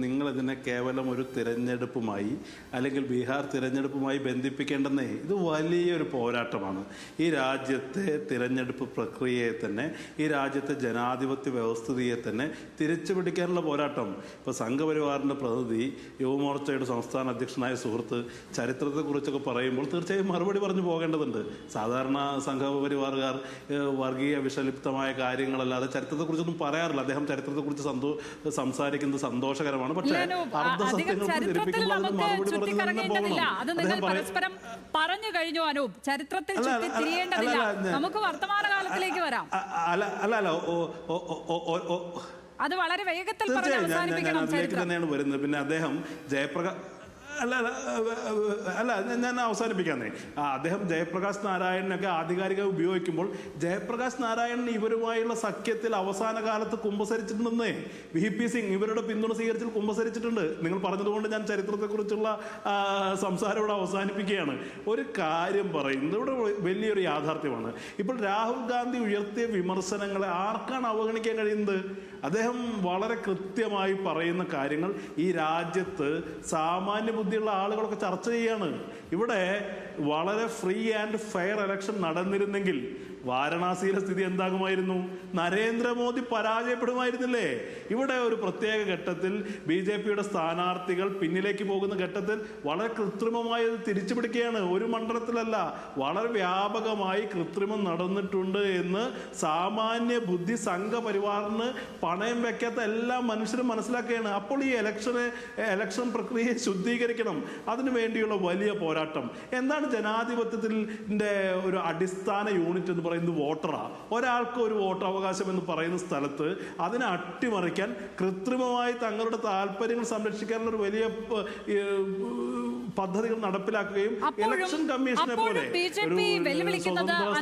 നിങ്ങളിതിനെ കേവലം ഒരു തിരഞ്ഞെടുപ്പുമായി അല്ലെങ്കിൽ ബീഹാർ തിരഞ്ഞെടുപ്പുമായി ബന്ധിപ്പിക്കേണ്ടെന്നേ. ഇത് വലിയൊരു പോരാട്ടമാണ്. ഈ രാജ്യത്തെ തിരഞ്ഞെടുപ്പ് പ്രക്രിയയെ തന്നെ, ഈ രാജ്യത്തെ ജനാധിപത്യ വ്യവസ്ഥിതിയെ തന്നെ തിരിച്ചു പിടിക്കാനുള്ള പോരാട്ടം. ഇപ്പോൾ സംഘപരിവാറിൻ്റെ പ്രതിനിധി, യുവമോർച്ചയുടെ സംസ്ഥാന അധ്യക്ഷനായ സുഹൃത്ത് ചരിത്രത്തെക്കുറിച്ചൊക്കെ പറയുമ്പോൾ തീർച്ചയായും മറുപടി പറഞ്ഞു പോകേണ്ടതുണ്ട്. സാധാരണ സംഘപരിവാറുകാർ വർഗീയ വിഷലിപ്തമായ കാര്യങ്ങളല്ലാതെ ചരിത്രത്തെക്കുറിച്ചൊന്നും പറയാറില്ല. അദ്ദേഹം ചരിത്രത്തെക്കുറിച്ച് സംസാരിക്കുന്നത് സന്തോഷകരമാണ്. പക്ഷേ പരസ്പരം പറഞ്ഞു കഴിഞ്ഞു അനൂപ്. ചരിത്രത്തിൽ തിരിയേണ്ടതില്ല. നമുക്ക് വർത്തമാനകാലത്തിലേക്ക് വരാം. അത് വളരെ വേഗത്തിൽ തന്നെയാണ് വരുന്നത്. പിന്നെ അദ്ദേഹം ഞാൻ അവസാനിപ്പിക്കാന്നേ. അദ്ദേഹം ജയപ്രകാശ് നാരായണനൊക്കെ ആധികാരികമായി ഉപയോഗിക്കുമ്പോൾ ജയപ്രകാശ് നാരായണൻ ഇവരുമായുള്ള സഖ്യത്തിൽ അവസാന കാലത്ത് കുമ്പസരിച്ചിട്ടുണ്ടെന്നേ. VP സിംഗ് ഇവരുടെ പിന്തുണ സ്വീകരിച്ചിൽ കുമ്പസരിച്ചിട്ടുണ്ട്. നിങ്ങൾ പറഞ്ഞതുകൊണ്ട് ഞാൻ ചരിത്രത്തെക്കുറിച്ചുള്ള സംസാരം ഇവിടെ അവസാനിപ്പിക്കുകയാണ്. ഒരു കാര്യം പറയുന്നത് ഇവിടെ വലിയൊരു യാഥാർത്ഥ്യമാണ്. ഇപ്പോൾ രാഹുൽ ഗാന്ധി ഉയർത്തിയ വിമർശനങ്ങളെ ആർക്കാണ് അവഗണിക്കാൻ കഴിയുന്നത്? അദ്ദേഹം വളരെ കൃത്യമായി പറയുന്ന കാര്യങ്ങൾ ഈ രാജ്യത്ത് സാമാന്യ ബുദ്ധിയുള്ള ആളുകളൊക്കെ ചർച്ച ചെയ്യാണ്. ഇവിടെ വളരെ ഫ്രീ ആൻഡ് ഫെയർ ഇലക്ഷൻ നടന്നിരുന്നെങ്കിൽ വാരണാസിയിലെ സ്ഥിതി എന്താകുമായിരുന്നു? നരേന്ദ്രമോദി പരാജയപ്പെടുമായിരുന്നില്ലേ? ഇവിടെ ഒരു പ്രത്യേക ഘട്ടത്തിൽ BJPയുടെ സ്ഥാനാർത്ഥികൾ പിന്നിലേക്ക് പോകുന്ന ഘട്ടത്തിൽ വളരെ കൃത്രിമമായി തിരിച്ചു പിടിക്കുകയാണ്. ഒരു മണ്ഡലത്തിലല്ല, വളരെ വ്യാപകമായി കൃത്രിമം നടന്നിട്ടുണ്ട് എന്ന് സാമാന്യ ബുദ്ധി സംഘപരിവാറിന് പണയം വെക്കാത്ത എല്ലാ മനുഷ്യരും മനസ്സിലാക്കുകയാണ്. അപ്പോൾ ഈ ഇലക്ഷൻ പ്രക്രിയയെ ശുദ്ധീകരിക്കണം. അതിനു വേണ്ടിയുള്ള വലിയ പോരാട്ടം. എന്താണ് ജനാധിപത്യത്തിന്റെ ഒരു അടിസ്ഥാന യൂണിറ്റ് എന്ന് പറയുന്നത്? വോട്ടറാ. ഒരാൾക്ക് ഒരു വോട്ടവകാശം എന്ന് പറയുന്ന സ്ഥലത്ത് അതിനെ അട്ടിമറിക്കാൻ കൃത്രിമമായി തങ്ങളുടെ താല്പര്യങ്ങൾ സംരക്ഷിക്കാനുള്ള ഒരു വലിയ പദ്ധതികൾ നടപ്പിലാക്കുകയും ഇലക്ഷൻ കമ്മീഷനെ പോലെ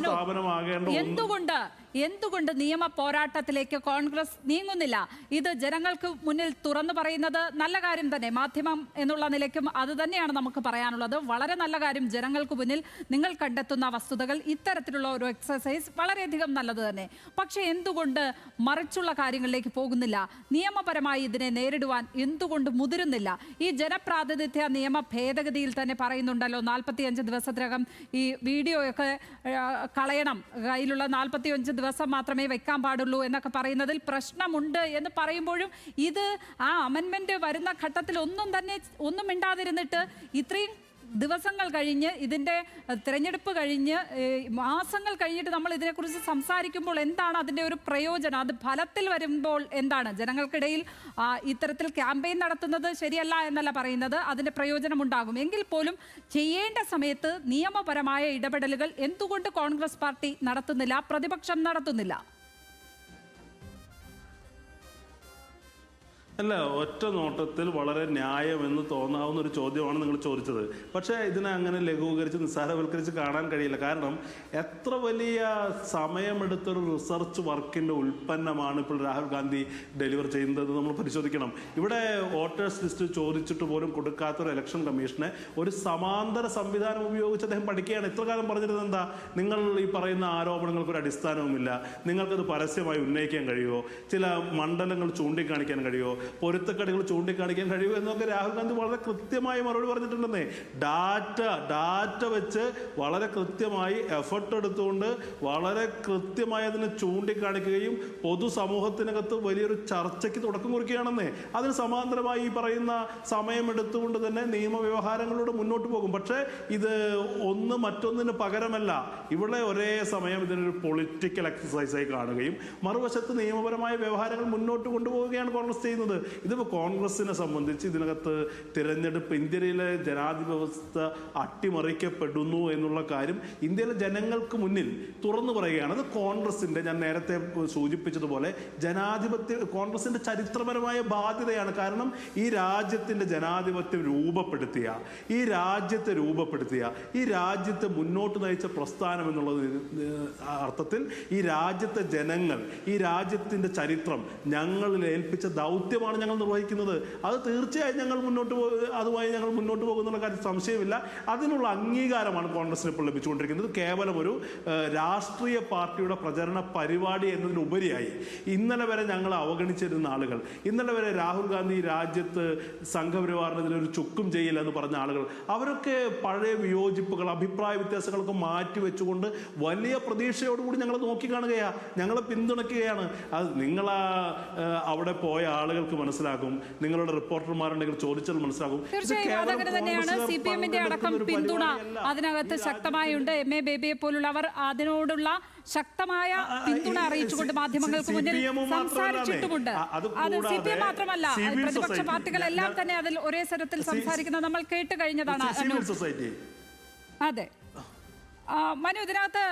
സ്ഥാപനമാകേണ്ട എന്തുകൊണ്ട് എന്തുകൊണ്ട് നിയമ പോരാട്ടത്തിലേക്ക് കോൺഗ്രസ് നീങ്ങുന്നില്ല? ഇത് ജനങ്ങൾക്ക് മുന്നിൽ തുറന്നു പറയുന്നത് നല്ല കാര്യം തന്നെ. മാധ്യമം എന്നുള്ള നിലയ്ക്കും അത് തന്നെയാണ് നമുക്ക് പറയാനുള്ളത്. വളരെ നല്ല കാര്യം. ജനങ്ങൾക്ക് മുന്നിൽ നിങ്ങൾ കണ്ടെത്തുന്ന വസ്തുതകൾ, ഇത്തരത്തിലുള്ള ഒരു എക്സസൈസ് വളരെയധികം നല്ലത് തന്നെ. പക്ഷേ എന്തുകൊണ്ട് മറിച്ചുള്ള കാര്യങ്ങളിലേക്ക് പോകുന്നില്ല? നിയമപരമായി ഇതിനെ നേരിടുവാൻ എന്തുകൊണ്ട് മുതിരുന്നില്ല? ഈ ജനപ്രാതിനിധ്യ നിയമ ഭേദഗതിയിൽ തന്നെ പറയുന്നുണ്ടല്ലോ 45 ദിവസത്തിനകം ഈ വീഡിയോയൊക്കെ കളയണം, കയ്യിലുള്ള 45 ദിവസം മാത്രമേ വെക്കാൻ പാടുള്ളൂ എന്നൊക്കെ പറയുന്നതിൽ പ്രശ്നമുണ്ട് എന്ന് പറയുമ്പോഴും ഇത് ആ അമെൻമെന്റ് വരുന്ന ഘട്ടത്തിൽ ഒന്നും മിണ്ടാതിരുന്നിട്ട് ഇത്രയും ദിവസങ്ങൾ കഴിഞ്ഞ്, ഇതിൻ്റെ തിരഞ്ഞെടുപ്പ് കഴിഞ്ഞ് മാസങ്ങൾ കഴിഞ്ഞിട്ട് നമ്മൾ ഇതിനെക്കുറിച്ച് സംസാരിക്കുമ്പോൾ എന്താണ് അതിൻ്റെ ഒരു പ്രയോജനം? അത് ഫലത്തിൽ വരുമ്പോൾ എന്താണ്? ജനങ്ങൾക്കിടയിൽ ഇത്തരത്തിൽ ക്യാമ്പയിൻ നടത്തുന്നത് ശരിയല്ല എന്നല്ല പറയുന്നത്, അതിൻ്റെ പ്രയോജനം ഉണ്ടാകും. എങ്കിൽ പോലും ചെയ്യേണ്ട സമയത്ത് നിയമപരമായ ഇടപെടലുകൾ എന്തുകൊണ്ട് കോൺഗ്രസ് പാർട്ടി നടത്തുന്നില്ല, പ്രതിപക്ഷം നടത്തുന്നില്ല? അല്ല, ഒറ്റ നോട്ടത്തിൽ വളരെ ന്യായമെന്ന് തോന്നാവുന്ന ഒരു ചോദ്യമാണ് നിങ്ങൾ ചോദിച്ചത്. പക്ഷേ ഇതിനെ അങ്ങനെ ലഘൂകരിച്ച് നിസ്സാരവൽക്കരിച്ച് കാണാൻ കഴിയില്ല. കാരണം എത്ര വലിയ സമയമെടുത്തൊരു റിസർച്ച് വർക്കിൻ്റെ ഉൽപ്പന്നമാണ് ഇപ്പോൾ രാഹുൽ ഗാന്ധി ഡെലിവർ ചെയ്യുന്നത് നമ്മൾ പരിശോധിക്കണം. ഇവിടെ വോട്ടേഴ്സ് ലിസ്റ്റ് ചോദിച്ചിട്ട് പോലും കൊടുക്കാത്തൊരു ഇലക്ഷൻ കമ്മീഷനെ ഒരു സമാന്തര സംവിധാനം ഉപയോഗിച്ച് അദ്ദേഹം പഠിക്കുകയാണ്. ഇത്ര കാലം പറഞ്ഞിരുന്നത് എന്താ? നിങ്ങൾ ഈ പറയുന്ന ആരോപണങ്ങൾക്കൊരു അടിസ്ഥാനവുമില്ല, നിങ്ങൾക്കത് പരസ്യമായി ഉന്നയിക്കാൻ കഴിയുമോ, ചില മണ്ഡലങ്ങൾ ചൂണ്ടിക്കാണിക്കാൻ കഴിയുമോ, പൊരുത്തക്കടികൾ ചൂണ്ടിക്കാണിക്കാൻ കഴിയും എന്നൊക്കെ രാഹുൽ ഗാന്ധി വളരെ കൃത്യമായി മറുപടി പറഞ്ഞിട്ടുണ്ടെന്നേ. ഡാറ്റ വെച്ച് വളരെ കൃത്യമായി എഫർട്ട് എടുത്തുകൊണ്ട് വളരെ കൃത്യമായി അതിനെ ചൂണ്ടിക്കാണിക്കുകയും പൊതുസമൂഹത്തിനകത്ത് വലിയൊരു ചർച്ചയ്ക്ക് തുടക്കം കുറിക്കുകയാണെന്നേ. അതിന് സമാന്തരമായി ഈ പറയുന്ന സമയമെടുത്തുകൊണ്ട് തന്നെ നിയമവ്യവഹാരങ്ങളിലൂടെ മുന്നോട്ട് പോകും. പക്ഷേ ഇത് ഒന്ന് മറ്റൊന്നിന് പകരമല്ല. ഇവിടെ ഒരേ സമയം ഇതിനൊരു പൊളിറ്റിക്കൽ എക്സസൈസായി കാണുകയും മറുവശത്ത് നിയമപരമായ വ്യവഹാരങ്ങൾ മുന്നോട്ട് കൊണ്ടുപോവുകയാണ് കോൺഗ്രസ് ചെയ്യുന്നത്. ഇതിപ്പോൾ കോൺഗ്രസിനെ സംബന്ധിച്ച് ഇതിനകത്ത് തിരഞ്ഞെടുപ്പ്, ഇന്ത്യയിലെ ജനാധിപത്യ വ്യവസ്ഥ അട്ടിമറിക്കപ്പെടുന്നു എന്നുള്ള കാര്യം ഇന്ത്യയിലെ ജനങ്ങൾക്ക് മുന്നിൽ തുറന്നു പറയുകയാണ്. അത് കോൺഗ്രസിൻ്റെ, ഞാൻ നേരത്തെ സൂചിപ്പിച്ചതുപോലെ, കോൺഗ്രസിൻ്റെ ചരിത്രപരമായ ബാധ്യതയാണ്. കാരണം ഈ രാജ്യത്തിൻ്റെ ജനാധിപത്യം രൂപപ്പെടുത്തിയ, ഈ രാജ്യത്തെ മുന്നോട്ട് നയിച്ച പ്രസ്ഥാനം എന്നുള്ളത് അർത്ഥത്തിൽ ഈ രാജ്യത്തെ ജനങ്ങൾ, ഈ രാജ്യത്തിൻ്റെ ചരിത്രം ഞങ്ങളിൽ ഏൽപ്പിച്ച ദൗത്യമാണ് ഞങ്ങൾ നിർവഹിക്കുന്നത്. അത് തീർച്ചയായും അതുമായി ഞങ്ങൾ മുന്നോട്ട് പോകുന്നുള്ള കാര്യം സംശയമില്ല. അതിനുള്ള അംഗീകാരമാണ് കോൺഗ്രസിന് ഇപ്പോൾ ലഭിച്ചുകൊണ്ടിരിക്കുന്നത്. കേവലം ഒരു രാഷ്ട്രീയ പാർട്ടിയുടെ പ്രചരണ പരിപാടി എന്നതിനുപരിയായി ഇന്നലെ വരെ ഞങ്ങൾ അവഗണിച്ചിരുന്ന ആളുകൾ, ഇന്നലെ വരെ രാഹുൽ ഗാന്ധി രാജ്യത്ത് സംഘപരിവാറിനെതിരെ ചുക്കും ചെയ്യില്ല എന്ന് പറഞ്ഞ ആളുകൾ, അവരൊക്കെ പഴയ വിയോജിപ്പുകൾ, അഭിപ്രായ വ്യത്യാസങ്ങളൊക്കെ മാറ്റിവെച്ചുകൊണ്ട് വലിയ പ്രതീക്ഷയോടുകൂടി ഞങ്ങൾ നോക്കിക്കാണുകയാണ്, ഞങ്ങളെ പിന്തുണയ്ക്കുകയാണ്. അത് അവിടെ പോയ ആളുകൾക്ക് മനസ്സിലാകും, നിങ്ങളുടെ റിപ്പോർട്ടർമാരുണ്ടെങ്കിൽ ചോദിച്ചാൽ മനസ്സിലാകും. തീർച്ചയായും അതങ്ങനെ തന്നെയാണ്. CPM-ന്റെ അടക്കം പിന്തുണ അതിനകത്ത് ശക്തമായുണ്ട്. MA ബേബിയെ പോലുള്ളവർ അതിനോടുള്ള ശക്തമായ പിന്തുണ അറിയിച്ചുകൊണ്ട് മാധ്യമങ്ങൾക്ക് മുന്നിൽ സംസാരിച്ചിട്ടുമുണ്ട്. അത് CPM മാത്രമല്ല, പ്രതിപക്ഷ പാർട്ടികളെല്ലാം തന്നെ അതിൽ ഒരേ സ്വരത്തിൽ സംസാരിക്കുന്നത് നമ്മൾ കേട്ട് കഴിഞ്ഞതാണ്. അതെ മനു, ഇതിനകത്ത്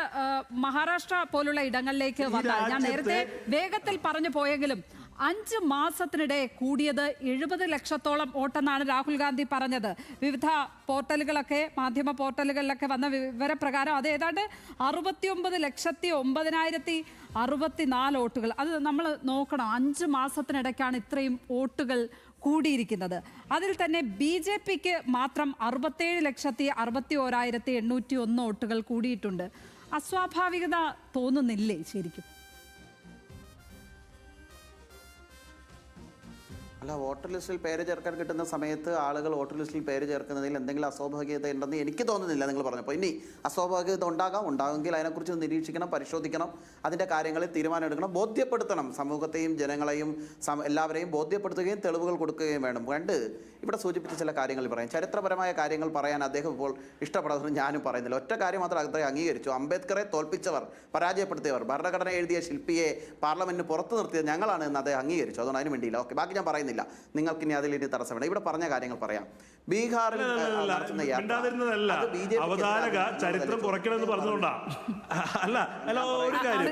മഹാരാഷ്ട്ര പോലുള്ള ഇടങ്ങളിലേക്ക് വന്നാൽ, ഞാൻ നേരത്തെ വേഗത്തിൽ പറഞ്ഞു പോയെങ്കിലും 5 മാസത്തിനിടെ കൂടിയത് 70 ലക്ഷത്തോളം വോട്ടെന്നാണ് രാഹുൽ ഗാന്ധി പറഞ്ഞത്. വിവിധ പോർട്ടലുകളൊക്കെ, മാധ്യമ പോർട്ടലുകളിലൊക്കെ വന്ന വിവരപ്രകാരം അത് ഏതാണ്ട് 69,09,064 വോട്ടുകൾ. അത് നമ്മൾ നോക്കണം, 5 മാസത്തിനിടയ്ക്കാണ് ഇത്രയും വോട്ടുകൾ കൂടിയിരിക്കുന്നത്. അതിൽ തന്നെ BJPക്ക് മാത്രം 67,61,801 വോട്ടുകൾ കൂടിയിട്ടുണ്ട്. അസ്വാഭാവികത തോന്നുന്നില്ലേ ശരിക്കും? അല്ല, വോട്ടർ ലിസ്റ്റിൽ പേര് ചേർക്കാൻ കിട്ടുന്ന സമയത്ത് ആളുകൾ വോട്ടർ ലിസ്റ്റിൽ പേര് ചേർക്കുന്നതിൽ എന്തെങ്കിലും അസ്വാഭാവികത ഉണ്ടെന്ന് എനിക്ക് തോന്നുന്നില്ല. നിങ്ങൾ പറഞ്ഞപ്പോൾ ഇനി അസ്വാഭാവികത ഉണ്ടാകുമെങ്കിൽ അതിനെക്കുറിച്ച് നിരീക്ഷിക്കണം, പരിശോധിക്കണം, അതിൻ്റെ കാര്യങ്ങളിൽ തീരുമാനമെടുക്കണം, ബോധ്യപ്പെടുത്തണം, സമൂഹത്തെയും ജനങ്ങളെയും എല്ലാവരെയും ബോധ്യപ്പെടുത്തുകയും തെളിവുകൾ കൊടുക്കുകയും വേണം. ഇവിടെ സൂചിപ്പിച്ച ചില കാര്യങ്ങൾ പറയാം. ചരിത്രപരമായ കാര്യങ്ങൾ പറയാൻ അദ്ദേഹം ഇപ്പോൾ ഇഷ്ടപ്പെടാതെന്ന് ഞാനും പറയുന്നില്ല. ഒറ്റ കാര്യം മാത്രം അദ്ദേഹം അംഗീകരിച്ചു: അംബേദ്കറെ തോൽപ്പിച്ചവർ, പരാജയപ്പെടുത്തിയവർ, ഭരണഘടന എഴുതിയ ശില്പിയെ പാർലമെന്റിന് പുറത്ത് നിർത്തിയത് ഞങ്ങളാണ് എന്ന് അദ്ദേഹം അംഗീകരിച്ചു. അതുകൊണ്ട് അതിന് വേണ്ടിയില്ല. ഓക്കെ, ബാക്കി ഞാൻ പറയുന്നില്ല, നിങ്ങൾക്ക് ഇനി അതിൽ തടസ്സം വേണം. ഇവിടെ പറഞ്ഞ കാര്യങ്ങൾ പറയാം. ബീഹാറിൽ അവതാരക ചരിത്രം കുറയ്ക്കണമെന്ന് പറഞ്ഞുകൊണ്ടാ. അല്ല ഒരു കാര്യം,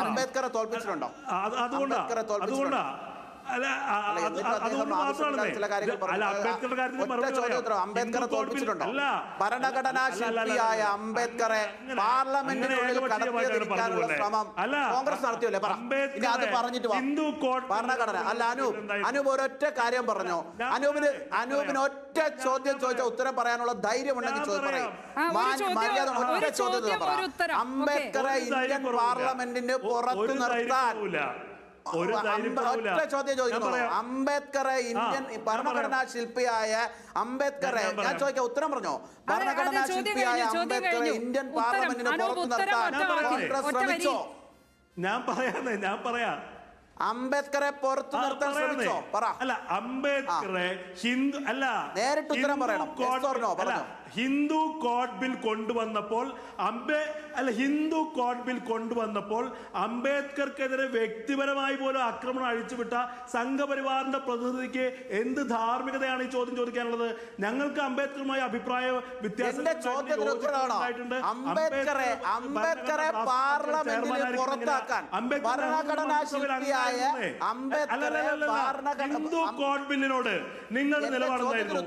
അംബേദ്കറെ തോൽപ്പിച്ചിട്ടുണ്ടോ? അതുകൊണ്ടാ അല്ല എന്നിട്ട് അദ്ദേഹം അതുകൊണ്ട് ആവശ്യമില്ലാത്ത ചില കാര്യങ്ങൾ മാത്രമാണ്. അല്ല, പറഞ്ഞു. അംബേദ്കറുടെ കാര്യത്തിൽ ഒറ്റ മറുപടി ചോദ്യം പറയാം. ഉത്തരം. അംബേദ്കറെ ഹിന്ദു തോൽപ്പിച്ചിട്ടുണ്ടോ? അല്ല. ഭരണഘടനാ ശില്പിയായ അംബേദ്കറെ പാർലമെന്റിനുള്ളിൽ കടത്തിയിരിക്കാനുള്ള ശ്രമം കോൺഗ്രസ് നടത്തിയല്ലേ? പറ. ഇനി അത് പറഞ്ഞിട്ട് വാ. ഭരണഘടന അല്ല. അനൂപ് ഒരൊറ്റ കാര്യം പറഞ്ഞോ. അനൂപിന് ഒറ്റ ചോദ്യം ചോദിച്ചാൽ ഉത്തരം പറയാനുള്ള ധൈര്യം ഉണ്ടെങ്കിൽ പറയും. മര്യാദ ഒറ്റ ചോദ്യം പറ. അംബേദ്കറെ ഇന്ത്യൻ പാർലമെന്റിന് പുറത്തു നിർത്താൻ ഒറ്റ ചോദ്യം ചോദിക്കുന്നു. അംബേദ്കറെ ഇന്ത്യൻ ഭരണഘടനാ ശില്പിയായ അംബേദ്കറെ ഞാൻ ചോദിക്കാം, ഉത്തരം പറഞ്ഞോ. ഭരണഘടനാ ശില്പിയായ അംബേദ്കറെ ഇന്ത്യൻ പാർലമെന്റിന് പുറത്തു നിർത്താൻ കോൺഗ്രസ് ശ്രമിച്ചോ? ഞാൻ പറയാം അംബേദ്കറെ പുറത്തു നിർത്താൻ ശ്രമിച്ചോ? പറ. അല്ല, അംബേദ്കറെ ഹിന്ദു അല്ല, നേരിട്ട് ഉത്തരം പറയണം. ഹിന്ദു കോഡ് ബിൽ കൊണ്ടുവന്നപ്പോൾ ഹിന്ദു കോഡ് ബിൽ കൊണ്ടുവന്നപ്പോൾ അംബേദ്കർക്കെതിരെ വ്യക്തിപരമായി പോലും ആക്രമണം അഴിച്ചുവിട്ട സംഘപരിവാറിന്റെ പ്രതിനിധിക്ക് എന്ത് ധാർമ്മികതയാണ് ഈ ചോദ്യം ചോദിക്കാനുള്ളത്? ഞങ്ങൾക്ക് അംബേദ്കറുമായി അഭിപ്രായ വ്യത്യാസം ഹിന്ദു കോഡ് ബില്ലിനോട് നിങ്ങളുടെ നിലപാടെന്തായിരുന്നു?